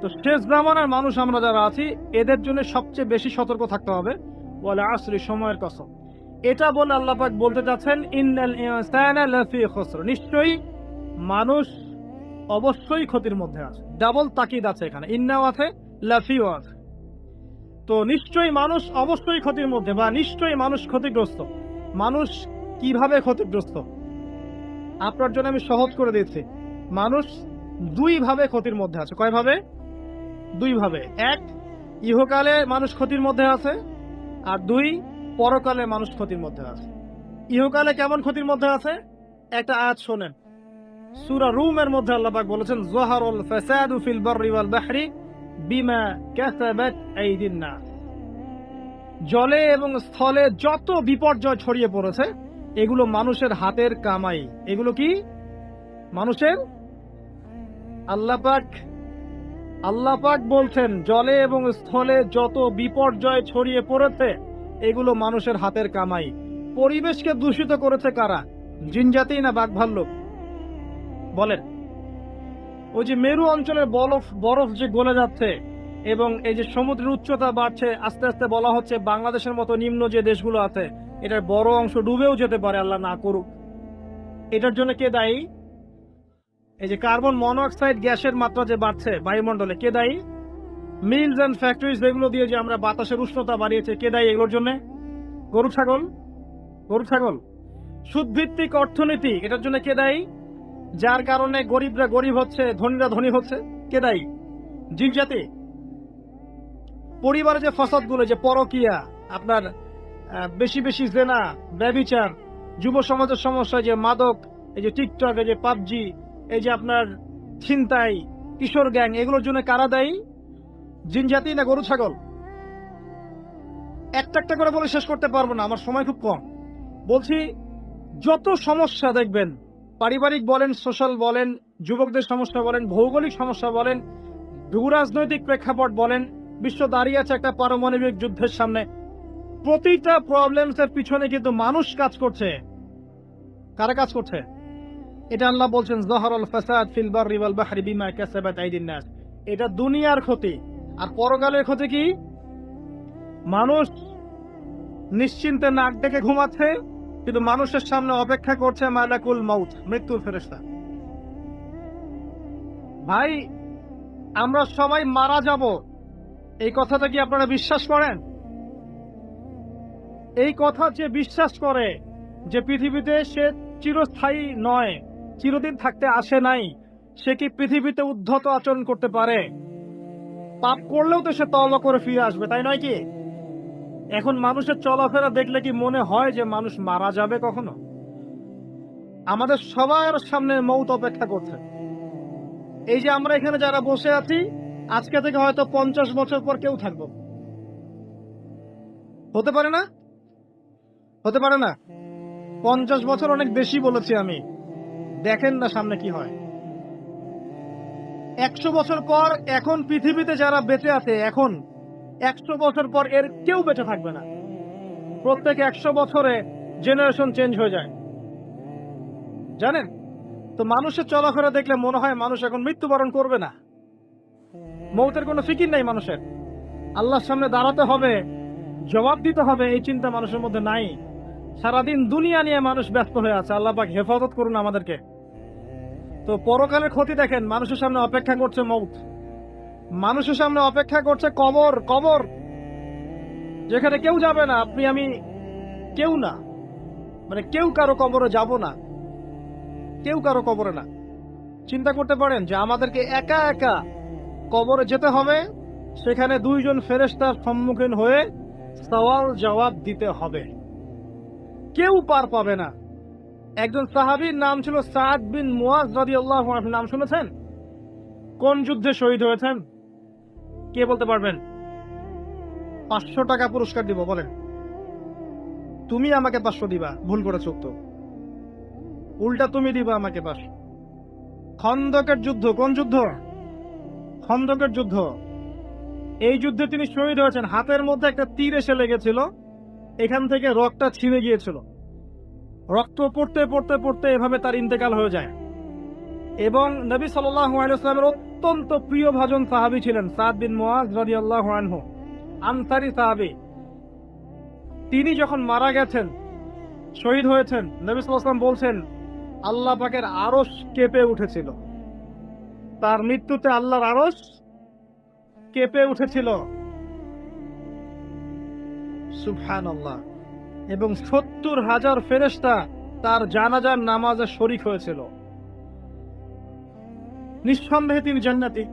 তো শেষ জামানার মানুষ আমরা যারা আছি, এদের জন্য সবচেয়ে বেশি সতর্ক থাকতে হবে, ওয়াল আসরি, সময়ের কসম। এটা বলে আল্লাহ পাক বলতে চাচ্ছেন, ইন্নাল ইনসানা লাফি খুসর, নিশ্চয়ই মানুষ অবশ্যই ক্ষতির মধ্যে আছে। ডাবল তাকিদ আছে এখানে, ইন্নাও আছে, লাফিও আছে। তো নিশ্চয়ই মানুষ অবশ্যই ক্ষতির মধ্যে, বা নিশ্চয়ই মানুষ ক্ষতিগ্রস্ত। মানুষ কিভাবে ক্ষতিগ্রস্ত? আপনার জন্য আমি সহজ করে দিচ্ছি। মানুষ 2 ভাবে ক্ষতির মধ্যে আছে। কয় ভাবে? 2 ভাবে। 1, ইহকালে মানুষ ক্ষতির মধ্যে আছে, আর 2, পরকালে মানুষ ক্ষতির মধ্যে আছে। ইহকালে কেমন ক্ষতির মধ্যে আছে? একটা আয়াত শোনেন, সূরা রুমের মধ্যে আল্লাহ পাক বলেছেন, যাহারুল ফাসাদু ফিল বাররি ওয়াল বাহরি বিমা কাসাবাত আইদিন নাস। জলে এবং স্থলে যত বিপর্যয় ছড়িয়ে পড়েছে, এগুলো মানুষের হাতের কামাই। এগুলো কি? মানুষের। আল্লাহ পাক বলছেন, জলে এবং স্থলে যত বিপর্যয় ছড়িয়ে পড়েছে, এগুলো মানুষের হাতের কামাই। পরিবেশকে দূষিত করেছে কারা? জিনজাতি না বাঘভাল্লুক? বলেন। ওই যে মেরু অঞ্চলের বরফ যে গলে যাচ্ছে, এবং এই যে সমুদ্রের উচ্চতা বাড়ছে, আস্তে আস্তে বলা হচ্ছে বাংলাদেশের মতো নিম্ন যে দেশগুলো আছে, এটার বড় অংশ ডুবেও যেতে পারে, আল্লাহ না করুক। এটার জন্য কে দায়ী? এই যে কার্বন মনোঅক্সাইড গ্যাসের মাত্রা যে বাড়ছে বায়ুমণ্ডলে, কে দায়ী? মিলস এন্ড ফ্যাক্টরিজ, এগুলো দিয়ে যে আমরা বাতাসের উষ্ণতা বাড়িয়েছে, কে দায়ী এগুলোর জন্য? গরু ছাগল? সুদভিত্তিক অর্থনীতি, এটার জন্য কে দায়ী? যার কারণে গরিবরা গরিব হচ্ছে, ধনীরা ধনী হচ্ছে, কে দায়ী? জিন জাতি। পরিবারে যে ফসাদগুলো, যে পরকিয়া, আপনার বেশি বেশি জেনা, ব্যভিচার, যুব সমাজের সমস্যা, যে মাদক, এই যে টিকটক, এই যে পাবজি, এই যে আপনার ছিনতাই, কিশোর গ্যাং, এগুলোর জন্য কারা দায়ী? জিন জাতি না গরু ছাগল? একটা একটা করে বলে শেষ করতে পারবো না, আমার সময় খুব কম। বলছি, যত সমস্যা দেখবেন, পারিবারিক বলেন, সোশ্যাল বলেন, যুবকদের সমস্যা বলেন, ভৌগোলিক সমস্যা বলেন, ভূরাজনৈতিক প্রেক্ষাপট বলেন, বিশ্ব দাঁড়িয়ে আছে একটা পারমাণবিক যুদ্ধের সামনে, প্রতিটা প্রবলেমসের পিছনে কিন্তু মানুষ কাজ করছে। কারা কাজ করছে? এটা আল্লাহ বলছেন, যহরাল ফাসাদ ফিল বাররি ওয়াল বাহরি বিমা কাসাবাত আইদিন নাস। এটা দুনিয়ার ক্ষতি। আর পরকালের ক্ষতি কি? মানুষ নিশ্চিন্তে নাক ডেকে ঘুমাচ্ছে, কিন্তু মানুষের সামনে অপেক্ষা করছে মালাকুল মাউত, মৃত্যুর ফেরেশতা। ভাই, আমরা সবাই মারা যাব, এই কথাটা কি আপনারা বিশ্বাস করেন? এই কথা যে বিশ্বাস করে যে পৃথিবীতে সে চিরস্থায়ী নয়, চিরদিন থাকতে আসে নাই, সে কি পৃথিবীতে উদ্ধত আচরণ করতে পারে? পাপ করলেও তো সে তওবা করে ফিরে আসবে, তাই নয় কি? এখন মানুষের চলাফেরা দেখলে কি মনে হয় যে মানুষ মারা যাবে কখনো? আমাদের সবার সামনে মৌত অপেক্ষা করছে। এই যে আমরা এখানে যারা বসে আছি, আজকে থেকে হয়তো 50 বছর পর কেউ থাকবো, হতে পারে না? হতে পারে না? 50 বছর অনেক বেশি বলেছি আমি। দেখেন না সামনে কি হয়। 100 বছর পর, এখন পৃথিবীতে যারা বেঁচে আছে এখন, 100 বছর পর এর কেউ বেঁচে থাকবে না। প্রত্যেক 100 বছরে জেনারেশন চেঞ্জ হয়ে যায়, জানেন? তো মানুষের চলাফেরা দেখলে মনে হয় মানুষ এখন মৃত্যুবরণ করবে না। মৌতের কোনো ফিকির নাই মানুষের। আল্লাহর সামনে দাঁড়াতে হবে, জবাব দিতে হবে, এই চিন্তা মানুষের মধ্যে নাই। সারাদিন দুনিয়া নিয়ে মানুষ ব্যস্ত হয়ে আছে। আল্লাহ পাক হেফাজত করুন আমাদেরকে। তো পরকালের ক্ষতি দেখেন, মানুষের সামনে অপেক্ষা করছে মৌত, মানুষের সামনে অপেক্ষা করছে কবর। কবর যেখানে কেউ যাবে না, আপনি আমি কেউ না, মানে কেউ কারো কবরে যাব না, কেউ কারো কবরে না। চিন্তা করতে পারেন যে আমাদেরকে একা একা কবরে যেতে হবে, সেখানে 2 জন ফেরেশতার সম্মুখীন হয়ে সওয়াল জবাব দিতে হবে, কেউ পার পাবে না। একজন সাহাবীর নাম ছিল সাদ বিন মুয়াজ রাদিয়াল্লাহু আনহু, নাম শুনেছেন? কোন যুদ্ধে শহীদ হয়েছেন? কে বলতে পারবেন? 500 টাকা পুরস্কার দিব, বলেন। তুমি আমাকে 500 দিবা, ভুল করেছ তো, উল্টা তুমি দিবা আমাকে 500। খন্দকের যুদ্ধ, কোন যুদ্ধ? খন্দকের যুদ্ধ। এই যুদ্ধে তিনি শহীদ হয়েছেন। হাতের মধ্যে একটা তীর এসে লেগেছিল, এখান থেকে রক্তটা ছিঁড়ে গিয়েছিল। রক্ত পড়তে পড়তে পড়তে এভাবে তার ইন্তেকাল হয়ে যায়। এবং নবী সাল্লাল্লাহু আলাইহি ওয়াসাল্লামের অত্যন্ত প্রিয় ভাজন সাহাবী ছিলেন সাদ বিন মুয়াজ রাদিয়াল্লাহু আনহু, আনসারী সাহাবী। তিনি যখন মারা গেছেন, শহীদ হয়েছেন, নবী সাল্লাল্লাহু আলাইহি ওয়াসাল্লাম বলছেন আল্লাহ পাকের আরশ কেঁপে উঠেছিল। তার মৃত্যুতে আল্লাহর আরশ কেঁপে উঠেছিল, সুবহানাল্লাহ। এবং 70,000 ফেরেশতা তার জানাজার নামাজে শরীক হয়েছিল। নিঃসন্দেহে তিনি জান্নাতি,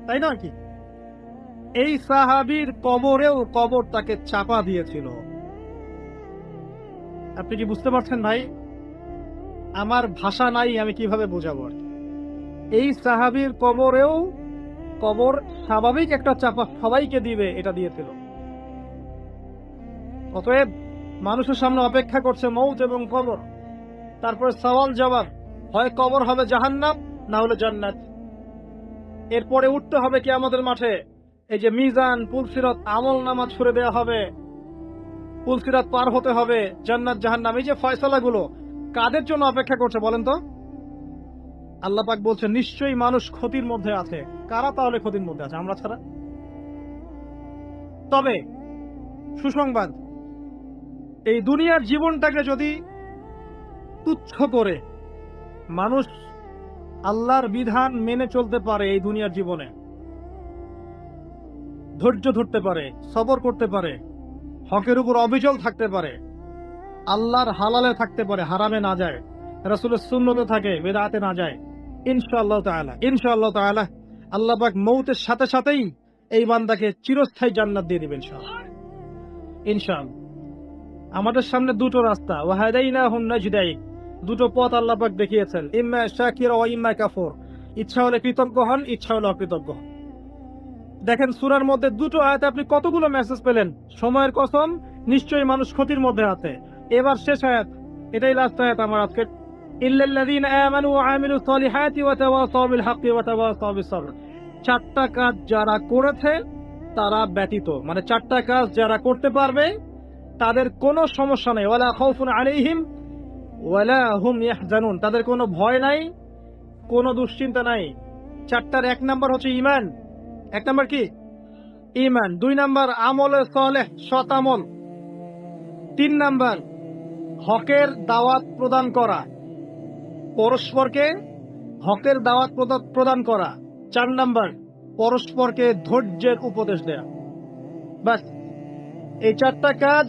তাই না কি? এই সাহাবীর কবরেও কবর তাকে চাপা দিয়েছিল। আপনি কি বুঝতে পারছেন ভাই? আমার ভাষা নাই, আমি কিভাবে বোঝাবো। এই সাহাবীর কবরেও কবর স্বাভাবিক একটা চাপা সবাইকে দিবে, এটা দিয়েছিল। অতএব মানুষের সামনে অপেক্ষা করছে মৌত এবং কবর, তারপরে সওয়াল জবাব। হয় কবর হবে জাহান্নাম, না হলে জান্নাত। এরপরে উঠতে হবে কিয়ামতের মাঠে, এই যে মিজান, পুলসিরাত, আমল নামা ছুড়ে দেওয়া হবে, পুলসিরাত পার হতে হবে, জান্নাত জাহান্নাম, এই যে ফয়সালাগুলো কাদের জন্য অপেক্ষা করছে বলেন তো? আল্লাহ পাক বলছেন নিশ্চয়ই মানুষ ক্ষতির মধ্যে আছে। কারা তাহলে ক্ষতির মধ্যে আছে? আমরা ছাড়া। তবে সুসংবাদ, এই দুনিয়ার জীবনটাকে যদি তুচ্ছ করে মানুষ আল্লাহর বিধান মেনে চলতে পারে, এই দুনিয়ার জীবনে ধৈর্য ধরতে পারে, সবর করতে পারে, হকের উপর অবিচল থাকতে পারে, আল্লাহর হালালে থাকতে পারে, হারামে না যায়, রাসূলের সুন্নতে থাকে, বিদআতে না যায়। ইনশাআল্লাহ তাআলা আল্লাহ পাক মৌতের সাথে সাথেই এই বান্দাকে চিরস্থায়ী জান্নাত দিয়ে দিবেন ইনশাআল্লাহ। আমাদের সামনে দুটো রাস্তা, ওয়াহাদাইনাহুন নাজদাইন, দুটো পথ আল্লাহ পাক দেখিয়েছেন, ইম্মা শাকিরা ওয়া ইম্মা কাফুর। ইচ্ছা হলে কৃতজ্ঞ হন, ইচ্ছা হলে অকৃতজ্ঞ হন। দেখেন সূরার মধ্যে দুটো আয়াতে আপনি কতগুলো মেসেজ পেলেন। সময়ের কসম, নিশ্চয়ই মানুষ ক্ষতির মধ্যে আছে। এবার শেষ আয়াত, এটাই লাস্ট আয়াত আমার আজকে, ইল্লাল্লাযীনা আমানু ওয়া আমিলুস সলিহাতি ওয়া তাওয়াসাউ বিল হাক্কি ওয়া তাওয়াসাউ বিস সবর। চারটা কাজ যারা করেছে তারা ব্যতীত, মানে চারটা কাজ যারা করতে পারবে তাদের কোনো সমস্যা নেই। ওয়ালা খাউফুন আলাইহিম ওয়ালা হুম ইয়াহজানুন, তাদের কোনো ভয় নাই, কোনো দুশ্চিন্তা নাই। চারটার এক নাম্বার হচ্ছে ঈমান। এক নাম্বার কি? ঈমান। দুই নাম্বার আমলে সালেহ, সৎ আমল। তিন নাম্বার হকের দাওয়াত প্রদান করা, পরস্পরকে হকের দাওয়াত প্রদান করা। চার নাম্বার পরস্পরকে ধৈর্যের উপদেশ দেয়া। বাস, এই চারটা কাজ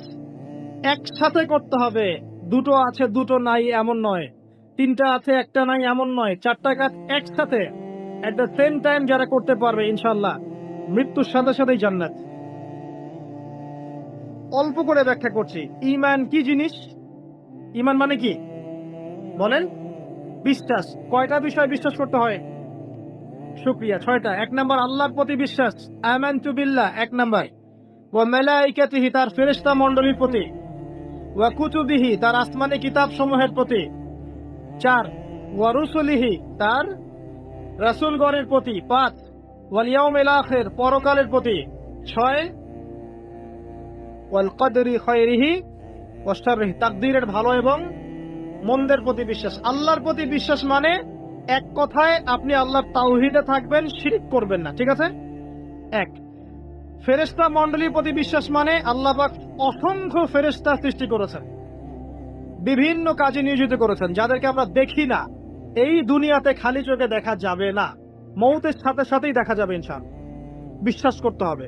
একসাথে করতে হবে। দুটো আছে দুটো নাই এমন নয়, তিনটা আছে একটা নাই এমন নয়, চারটা কাজ একসাথে এট দ্য সেম টাইম যারা করতে পারবে ইনশাআল্লাহ মৃত্যুর সাথে সাথেই জান্নাত। অল্প করে ব্যাখ্যা করছি। ঈমান কি জিনিস? ঈমান মানে কি বলেন? বিশ্বাস। কয়টা বিষয় বিশ্বাস করতে হয়? শুকরিয়া, 6টা। এক নাম্বার আল্লাহর প্রতি বিশ্বাস, আমানতু বিল্লাহ এক নাম্বার। ওয়া মালাইকাতিহি, তার ফেরেশতা মণ্ডলীর প্রতি। ওয়া কুতুবিহি, তার আসমানি কিতাব সমূহের প্রতি। 4 ওয়া রুসুলিহি, তার রাসূলগণের প্রতি। 5 ওয়াল ইয়াউমিল আখির, পরকালের প্রতি। 6 ওয়াল কদরি খায়রিহি ওয়া শাররিহি, তাকদীরের ভালো এবং মন্দের প্রতি বিশ্বাস। আল্লাহর প্রতি বিশ্বাস মানে এক কথায় আপনি আল্লাহর তাওহীদে থাকবেন, শিরক করবেন না, ঠিক আছে? এক। ফেরেশতা মণ্ডলীর প্রতি বিশ্বাস মানে আল্লাহ পাক অসংখ্য ফেরেশতা সৃষ্টি করেছেন, বিভিন্ন কাজে নিয়োজিত করেছেন, যাদেরকে আমরা দেখি না। এই দুনিয়াতে খালি চোখে দেখা যাবে না, মৌতের সাথে সাথেই দেখা যাবে ইনশাআল্লাহ। বিশ্বাস করতে হবে।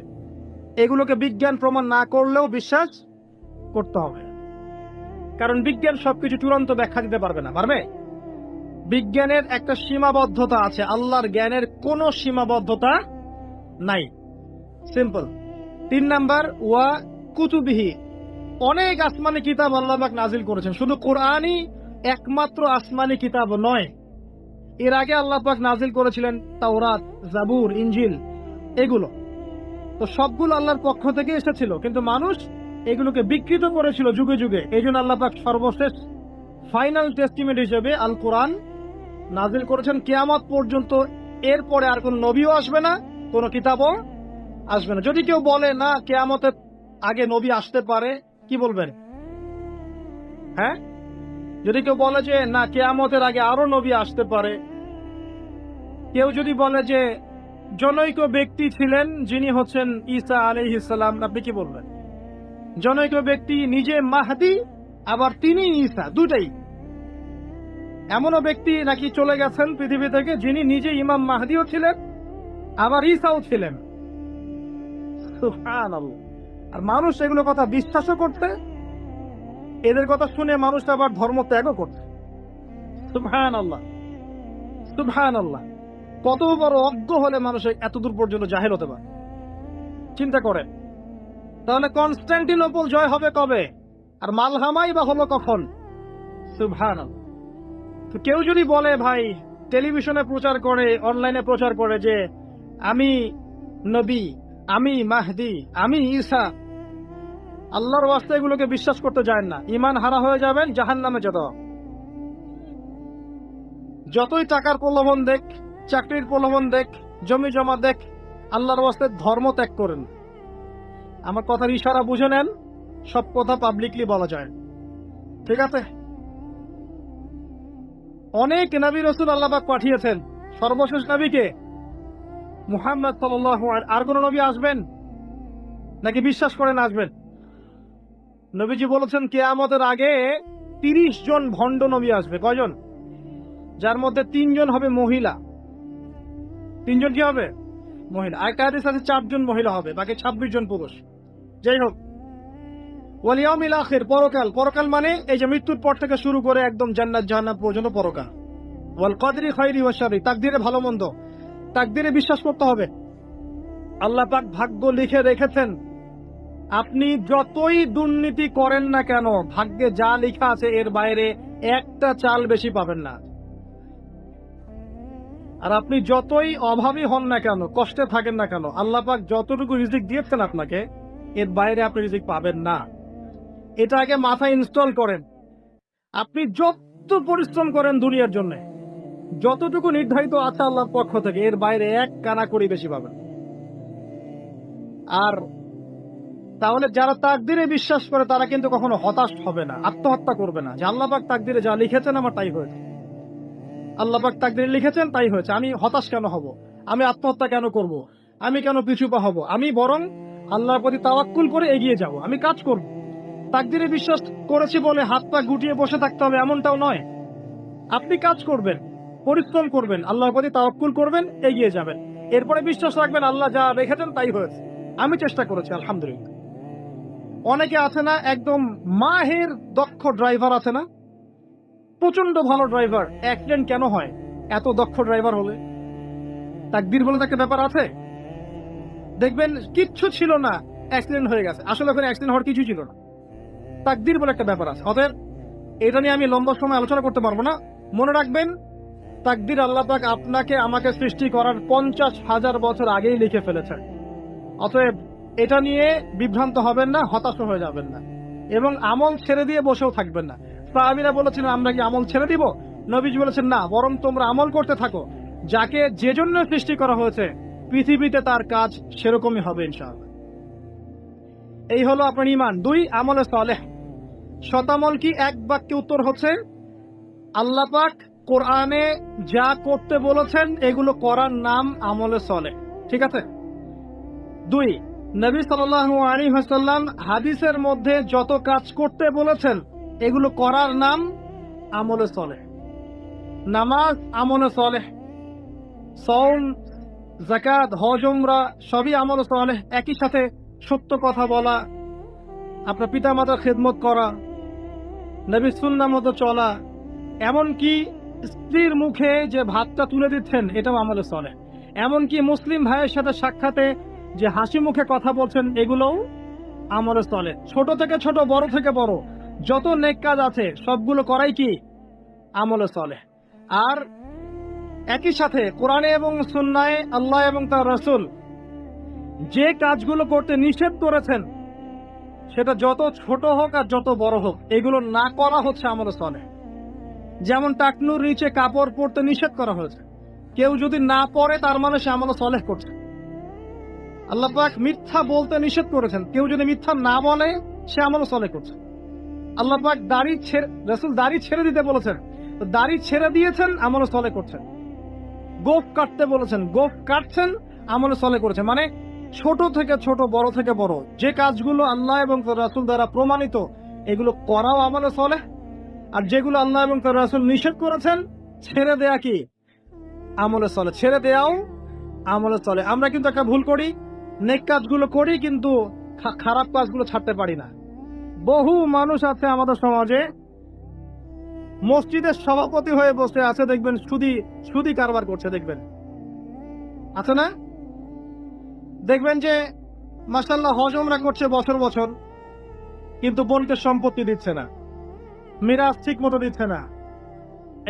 এগুলোকে বিজ্ঞান প্রমাণ না করলেও বিশ্বাস করতে হবে, কারণ বিজ্ঞান সবকিছু চূড়ান্ত ব্যাখ্যা দিতে পারবে না। পারবে? বিজ্ঞানের একটা সীমাবদ্ধতা আছে, আল্লাহর জ্ঞানের কোনো সীমাবদ্ধতা নাই। সিম্পল। 3 নাম্বার ওয়া কুতুবিহি, অনেক আসমানি কিতাব আল্লাহ পাক নাজিল করেছেন। শুধু কোরআনই একমাত্র আসমানি কিতাব নয়, এর আগে আল্লাহ পাক নাজিল করেছিলেন তাওরাত, জাবুর, ইনজিল, এগুলো তো সবগুলো আল্লাহর পক্ষ থেকে এসেছিল, কিন্তু মানুষ এগুলোকে বিকৃত করেছিল যুগে যুগে। এই জন্য আল্লাহ পাক সর্বশেষ ফাইনাল টেস্টিমেন্ট হিসেবে আল কোরআন নাজিল করেছেন কিয়ামত পর্যন্ত। এরপরে আর কোন নবীও আসবে না, কোন কিতাবও আসবে না। যদি কেউ বলে না কিয়ামতের আগে নবী আসতে পারে, কি বলবেন? হ্যাঁ, যদি কেউ বলে যে না কিয়ামতের আগে আরো নবী আসতে পারে, কেউ যদি বলে যে জনৈক ব্যক্তি ছিলেন যিনি হচ্ছেন ঈসা আলাইহিস সালাম, আপনি কি বলবেন? জনৈক ব্যক্তি নিজে মাহদি, আবার তিনি ঈসা, দুটাই। এমনও ব্যক্তি নাকি চলে গেছেন পৃথিবী থেকে যিনি নিজে ইমাম মাহদিও ছিলেন আবার ঈসাও ছিলেন। সুবহানাল্লাহ। আর মানুষ এগুলো কথা বিশ্বাসও করতে, এদের কথা শুনে মানুষ আবার ধর্ম ত্যাগও করতে। সুবহানাল্লাহ, সুবহানাল্লাহ। কত বড় অজ্ঞ হলে মানুষ এতদূর পর্যন্ত জাহেল হতে পারে, চিন্তা করেন। তাহলে কনস্টান্টিনোপল জয় হবে কবে, আর মালহামাই বা হলো কখন? সুবহানাল্লাহ। তো কেউ যদি বলে ভাই টেলিভিশনে প্রচার করে, অনলাইনে প্রচার করে যে আমি নবী, আমি মাহদি, আমি ঈসা, আল্লাহর ওয়াস্তে এগুলোকে বিশ্বাস করতে যায় না, ঈমান হারা হয়ে যাবেন, জাহান্নামে যেতে হবে। যতই টাকার প্রলোভন দেখ, চাকরির প্রলোভন দেখ, জমি জমা দেখ, আল্লাহর ওয়াস্তে ধর্ম ত্যাগ করেন। আমার কথার ইশারা বুঝে নেন, সব কথা পাবলিকলি বলা যায়, ঠিক আছে? অনেক নবী রাসূল আল্লাহ পাক পাঠিয়েছেন, সর্বশেষ নবীকে মুহাম্মদ সাল্লাল্লাহু আলাইহি। আর কোন নবী আসবেন নাকি বিশ্বাস করেন আসবেন? নবীজি বলেছেন কিয়ামতের আগে 30 জন ভণ্ড নবী আসবে। কয়জন? যার মধ্যে 3 জন হবে মহিলা। 3 জন কি হবে? মহিলা। আরেকটা হাদিস আছে 4 জন মহিলা হবে, বাকি 26 জন পুরুষ। যাই হোক, ওয়াল ইয়াউমিল আখির, পরকাল। পরকাল মানে এই যে মৃত্যুর পর থেকে শুরু করে একদম জান্নাত জাহান্নাম পর্যন্ত পরকাল। ওয়াল কদরি খাইরি ওয়া শাররি, তাকদীরে ভালো মন্দ, তাকদীরে বিশ্বাস করতে হবে। আল্লাহ পাক ভাগ্য লিখে রেখেছেন। আপনি যতই দুর্নীতি করেন না কেন, ভাগ্যে যা লেখা আছে এর বাইরে একটা চাল বেশি পাবেন না। আর আপনি যতই অভাবী হন না কেন, কষ্টে থাকেন না কেন, আল্লাহ পাক যতটুকু রিজিক দিয়েছেন আপনাকে, এর বাইরে আপনি রিজিক পাবেন না। এটা আগে মাথায় ইনস্টল করেন। আপনি যত পরিশ্রম করেন দুনিয়ার জন্য, যতটুকু নির্ধারিত আছে আল্লাহর পক্ষ থেকে, এর বাইরে এক কানা করি বেশি পাবেন। আর তাহলে যারা তাকদীরে বিশ্বাস করে তারা কিন্তু কখনো হতাশ হবে না, আত্মহত্যা করবে না যে আল্লাহ পাক তাকদীরে যা লিখেছেন আমার তাই হয়েছে, আল্লাহ পাক তাকদীরে লিখেছেন তাই হয়েছে, আমি হতাশ কেন হব, আমি আত্মহত্যা কেন করব, আমি কেন পিছু পা হব, আমি বরং আল্লাহর প্রতি তাওয়াক্কুল করে এগিয়ে যাব, আমি কাজ করব। তাকদীরে বিশ্বাস করেছি বলে হাত পা গুটিয়ে বসে থাকতে হবে এমনটাও নয়। আপনি কাজ করবেন, পরিশ্রম করবেন, আল্লাহর প্রতি তাওয়াক্কুল করবেন, এগিয়ে যাবেন। এরপরে বিশ্বাস রাখবেন আল্লাহ যা রেখেছেন তাই হয়েছে, আমি চেষ্টা করেছি আলহামদুলিল্লাহ। অনেকে আছে না একদম মাহের দক্ষ ড্রাইভার আছে না, প্রচন্ড ভালো ড্রাইভার, অ্যাক্সিডেন্ট কেন হয়? এত দক্ষ ড্রাইভার হলে তাকদীর বলে একটা ব্যাপার আছে। দেখবেন কিচ্ছু ছিল না, অ্যাক্সিডেন্ট হয়ে গেছে, আসলে ওখানে অ্যাক্সিডেন্ট হওয়ার কিছু ছিল না। তাকদীর বলে একটা ব্যাপার আছে। অতএব এটা নিয়ে আমি লম্বা সময় আলোচনা করতে পারবো না। মনে রাখবেন তাকদীর আল্লাহ পাক আপনাকে আমাকে সৃষ্টি করার 50,000 বছর আগেই লিখে ফেলেছেন। অতএব এটা নিয়ে বিভ্রান্ত হবেন না, হতাশ হয়ে যাবেন না, এবং আমল ছেড়ে দিয়ে বসেও থাকবেন না। সাহাবীরা বলেছেন আমরা কি আমল ছেড়ে দিব? নবীজি বলেছেন না, বরং তোমরা আমল করতে থাকো। যাকে যে জন্য সৃষ্টি করা হয়েছে পৃথিবীতে তার কাজ সেরকমই হবে ইনশাআল্লাহ। এই হলো আপনার ঈমান। 2, আমলে সালেহ। শতামল কি? এক বাক্যে উত্তর হচ্ছে আল্লাহ পাক কোরআনে যা করতে বলেছেন এগুলো করার নাম আমলে সালেহ। ঠিক আছে? 2, নবী সাল্লাল্লাহু আলাইহি ওয়াসাল্লাম হাদিসের মধ্যে যত কাজ করতে বলেছেন এগুলো করার নাম আমলে সালেহ। নামাজ আমলে সালেহ, সাওম, যাকাত, হজ, উমরা সবই আমলে সালেহ। একই সাথে সত্য কথা বলা, আপনার পিতামাতার খেদমত করা, নবীর সুন্নাহ মতো চলা, এমনকি স্ত্রীর মুখে যে ভাতটা তুলে দিচ্ছেন এটাও আমলে সালেহ। এমনকি মুসলিম ভাইয়ের সাথে সাক্ষাতে যে হাসি মুখে কথা বলছেন এগুলোও আমলে সালেহ। ছোট থেকে ছোট, বড় থেকে বড় যত নেক কাজ আছে সবগুলো করাই কি? আমলে সালেহ। আর একই সাথে কোরআনে এবং সুন্নাহে আল্লাহ এবং তার রাসূল যে কাজগুলো করতে নিষেধ করেছেন সেটা যত ছোট হোক আর যত বড় হোক এগুলো না করা হচ্ছে আমলে সালেহ। যেমন টাকনুর নিচে কাপড় পরতে নিষেধ করা হয়েছে, কেউ যদি না পরে তার মানে সে আমলে সালেহ করছে। আল্লাহ পাক মিথ্যা বলতে নিষেধ করেছেন, কেউ যদি মিথ্যা না বলে সে আমলে সালেহ করছে। আল্লাহ পাক রাসূল দাড়ি ছেড়ে দিতে বলেছেন, দাড়ি ছেড়ে দিয়েছেন, আমলে সালেহ করছেন। গোঁফ কাটতে বলেছেন, গোঁফ কাটছেন, আমলে সালেহ করেছেন। মানে ছোট থেকে ছোট, বড় থেকে বড় যে কাজগুলো আল্লাহ এবং তার রাসূল দ্বারা প্রমাণিত এগুলো করাও আমলে সালেহ। আর যেগুলো আল্লাহ এবং তার রাসূল নিষেধ করেছেন ছেড়ে দেয়া কি? আমলে সালেহ। ছেড়ে দেয়াও আমলে সালেহ। আমরা কিন্তু একটা ভুল করি, নেক কাজগুলো করি কিন্তু খারাপ কাজগুলো ছাড়তে পারি না। বহু মানুষ আছে আমাদের সমাজে মসজিদের সভাপতি হয়ে বসে আছে, দেখবেন সুদি কারবার করছে, দেখবেন আছে না? দেখবেন যে মাশাআল্লাহ হজ উমরা করছে বছর বছর, কিন্তু বোনকে সম্পত্তি দিচ্ছে না, মিরাজ ঠিক মতো দিচ্ছে না,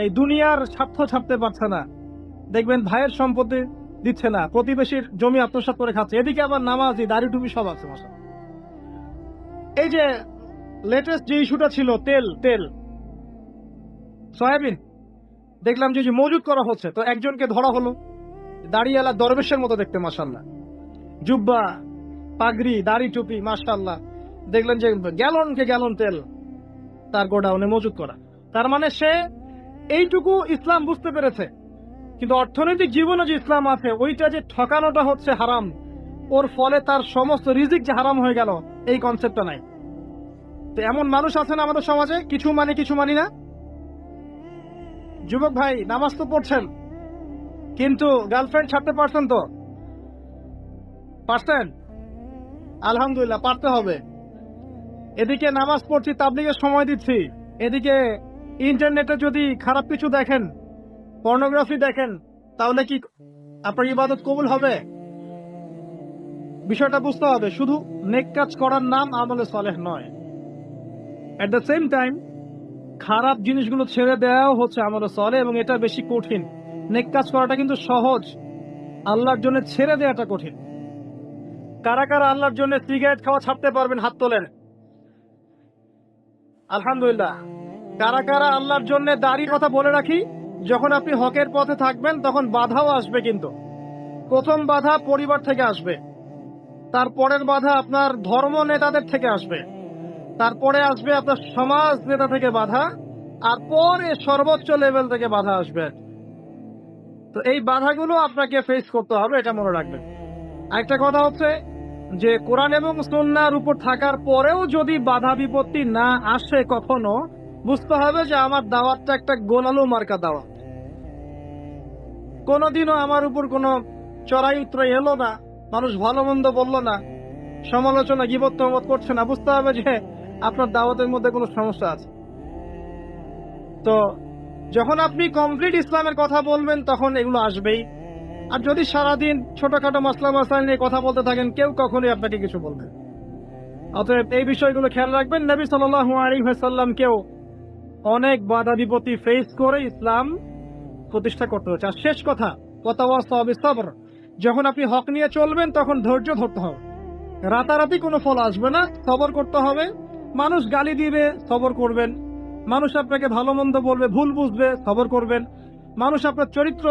এই দুনিয়ার স্বার্থ ছাড়তে পারছে না। দেখবেন ভাইয়ের সম্পত্তি দিচ্ছে না, প্রতিবেশীর জমি আত্মসাৎ করে খাচ্ছে, এদিকে আবার নামাজি, দাড়ি টুপি সব আছে মাশাআল্লাহ। এই যে লেটেস্ট যে ইস্যুটা ছিল তেল সয়াবিন, দেখলাম যে মজুদ করা হচ্ছে, তো একজনকে ধরা হলো, দাড়িওয়ালা দরবেশের মতো দেখতে মাশাআল্লাহ, জুব্বা, পাগড়ি, দাড়ি টুপি মাশাআল্লাহ। দেখলেন যে গ্যালন তেল তার গোডাউনে মজুদ করা। তার মানে সে এইটুকু ইসলাম বুঝতে পেরেছে, কিন্তু অর্থনৈতিক জীবনে যে ইসলাম আছে ওইটা যে ঠকানোটা হচ্ছে হারাম, ওর ফলে তার সমস্ত রিজিক যে হারাম হয়ে গেল এই কনসেপ্টটা নাই। তো এমন মানুষ আছেন আমাদের সমাজে, কিছু মানি না। যুবক ভাই, নামাজ তো পড়ছেন কিন্তু গার্লফ্রেন্ড ছাড়তে পারছেন তো? পারছেন? আলহামদুলিল্লাহ, পারতে হবে। এদিকে নামাজ পড়ছি, তাবলীগের সময় দিচ্ছি, এদিকে ইন্টারনেটে যদি খারাপ কিছু দেখেন, পর্নোগ্রাফি দেখেন, তাহলে কি আপনার ইবাদত কবুল হবে? বিষয়টা বুঝতে হবে। শুধু নেক কাজ করার নাম আমলে সালেহ নয়। এট দ্য সেম টাইম খারাপ জিনিসগুলো ছেড়ে দেওয়াও হচ্ছে আমলে সালেহ, এবং এটা বেশি কঠিন। নেক কাজ করাটা কিন্তু সহজ, আল্লাহর জন্য ছেড়ে দেওয়াটা কঠিন। কারা কারা আল্লাহর জন্য সিগারেট খাওয়া ছাড়তে পারবেন? হাত তোলেন। আলহামদুলিল্লাহ। কারা কারা আল্লাহর জন্য দাড়ির কথা বলে রাখি, যখন আপনি হকের পথে থাকবেন তখন বাধাও আসবে, কিন্তু প্রথম বাধা পরিবার থেকে আসবে, তারপরের বাধা আপনার ধর্ম নেতাদের থেকে আসবে, তারপরে আসবে আপনার সমাজ নেতা থেকে বাধা, আর পরে সর্বোচ্চ লেভেল থেকে বাধা আসবে। তো এই বাধাগুলো আপনাকে ফেস করতে হবে, এটা মনে রাখবেন। আরেকটা কথা হচ্ছে যে কোরআন এবং সুন্নাহর উপর থাকার পরেও যদি বাধা বিপত্তি না আসে কখনো, বুঝতে হবে যে আমার দাওয়াতটা একটা গোলালু মার্কা দাওয়াত। কোনোদিনও আমার উপর কোনো চড়াই উতরাই এলো না, মানুষ ভালো মন্দ বললো না, সমালোচনা গীবত তহমত করছে না, বুঝতে হবে যে আপনার দাওয়াতের মধ্যে কোনো সমস্যা আছে। তো যখন আপনি কমপ্লিট ইসলামের কথা বলবেন তখন এগুলো আসবেই। আর যদি সারাদিন ছোটখাটো মাসলা মাসাইল নিয়ে কথা বলতে থাকেন, কেউ কখনোই আপনাকে কিছু বলবে না। অতএব এই বিষয়গুলো খেয়াল রাখবেন। নবী সাল্লাল্লাহু আলাইহি ওয়াসাল্লামকেও অনেক বাধা বিপত্তি ফেস করে ইসলাম প্রতিষ্ঠা করতে হচ্ছে। আর শেষ কথা, ওয়াতাওয়াসাউ বিস-সাবর, যখন আপনি হক নিয়ে চলবেন তখন ধৈর্য ধরতে হবে। রাতারাতি কোনো ফল আসবে না, সবর করতে হবে। মানুষ গালি দিবে, সবর করবেন। মানুষ আপনাকে ভালো মন্দ বলবে, ভুল বুঝবে, সবর করবেন। মানুষ আপনার চরিত্র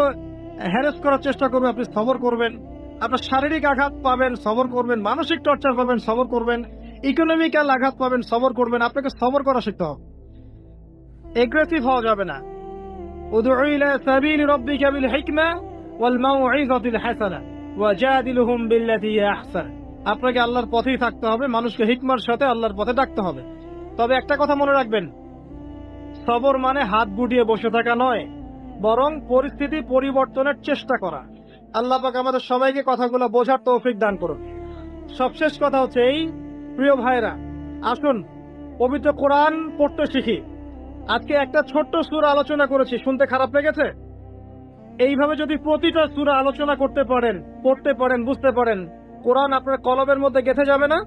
হ্যারেস করার চেষ্টা করবে, আপনি সবর করবেন। আপনার শারীরিক আঘাত পাবেন, সবর করবেন। মানসিক টর্চার পাবেন, সবর করবেন। ইকোনমিক্যাল আঘাত পাবেন, সবর করবেন। আপনাকে সবর করা শিখতে হবে, এগ্রেসিভ হওয়া যাবে না। উদউ ইলা সাবিলি রাব্বিকা বিল হিকমা ওয়াল মাউইযাতিল হাসানা ওয়াজাদিলহুম বিল্লাতী হিয়া আহসান। আপনাকে আল্লাহর পথেই থাকতে হবে, মানুষকে হিকমার সাথে আল্লাহর পথে ডাকতে হবে। তবে একটা কথা মনে রাখবেন, সবর মানে হাত গুটিয়ে বসে থাকা নয়, বরং পরিস্থিতি পরিবর্তনের চেষ্টা করা। আল্লাহ পাক আমাদের সবাইকে কথাগুলো বোঝার তৌফিক দান করুন। সবশেষ কথা হচ্ছে এই, প্রিয় ভাইরা, আসুন পবিত্র কোরআন পড়তে শিখি। আজকে একটা ছোট্ট সূরা আলোচনা করেছি, শুনতে খারাপ লেগেছে? এইভাবে যদি প্রতিটা সূরা আলোচনা করতে পারেন, পড়তে পারেন, বুঝতে পারেন, কোরআন আপনার কলবের মধ্যে গেঁথে যাবে না?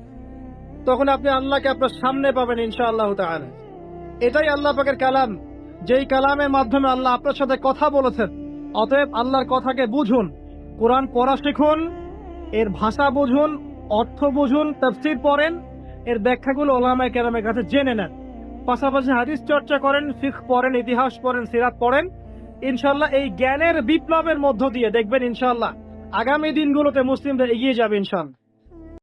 তখন আপনি আল্লাহকে আপনার সামনে পাবেন ইনশাআল্লাহ তাআলা। এটাই আল্লাহ পাকের কালাম, যেই কালামের মাধ্যমে আল্লাহ আপনার সাথে কথা বলেছেন। অতএব আল্লাহর কথাকে বুঝুন, কোরআন পড়া শিখুন, এর ভাষা বুঝুন, অর্থ বুঝুন, তাফসীর পড়েন, এর ব্যাখ্যাগুলো উলামায়ে কেরামের কাছে জেনে নেন। পাশাপাশি হাদিস চর্চা করেন, ফিকহ পড়েন, ইতিহাস পড়েন, সিরাত পড়েন। ইনশাআল্লাহ এই জ্ঞানের বিপ্লবের মধ্য দিয়ে দেখবেন ইনশাআল্লাহ আগামী দিনগুলোতে মুসলিমরা এগিয়ে যাবে ইনশাআল্লাহ।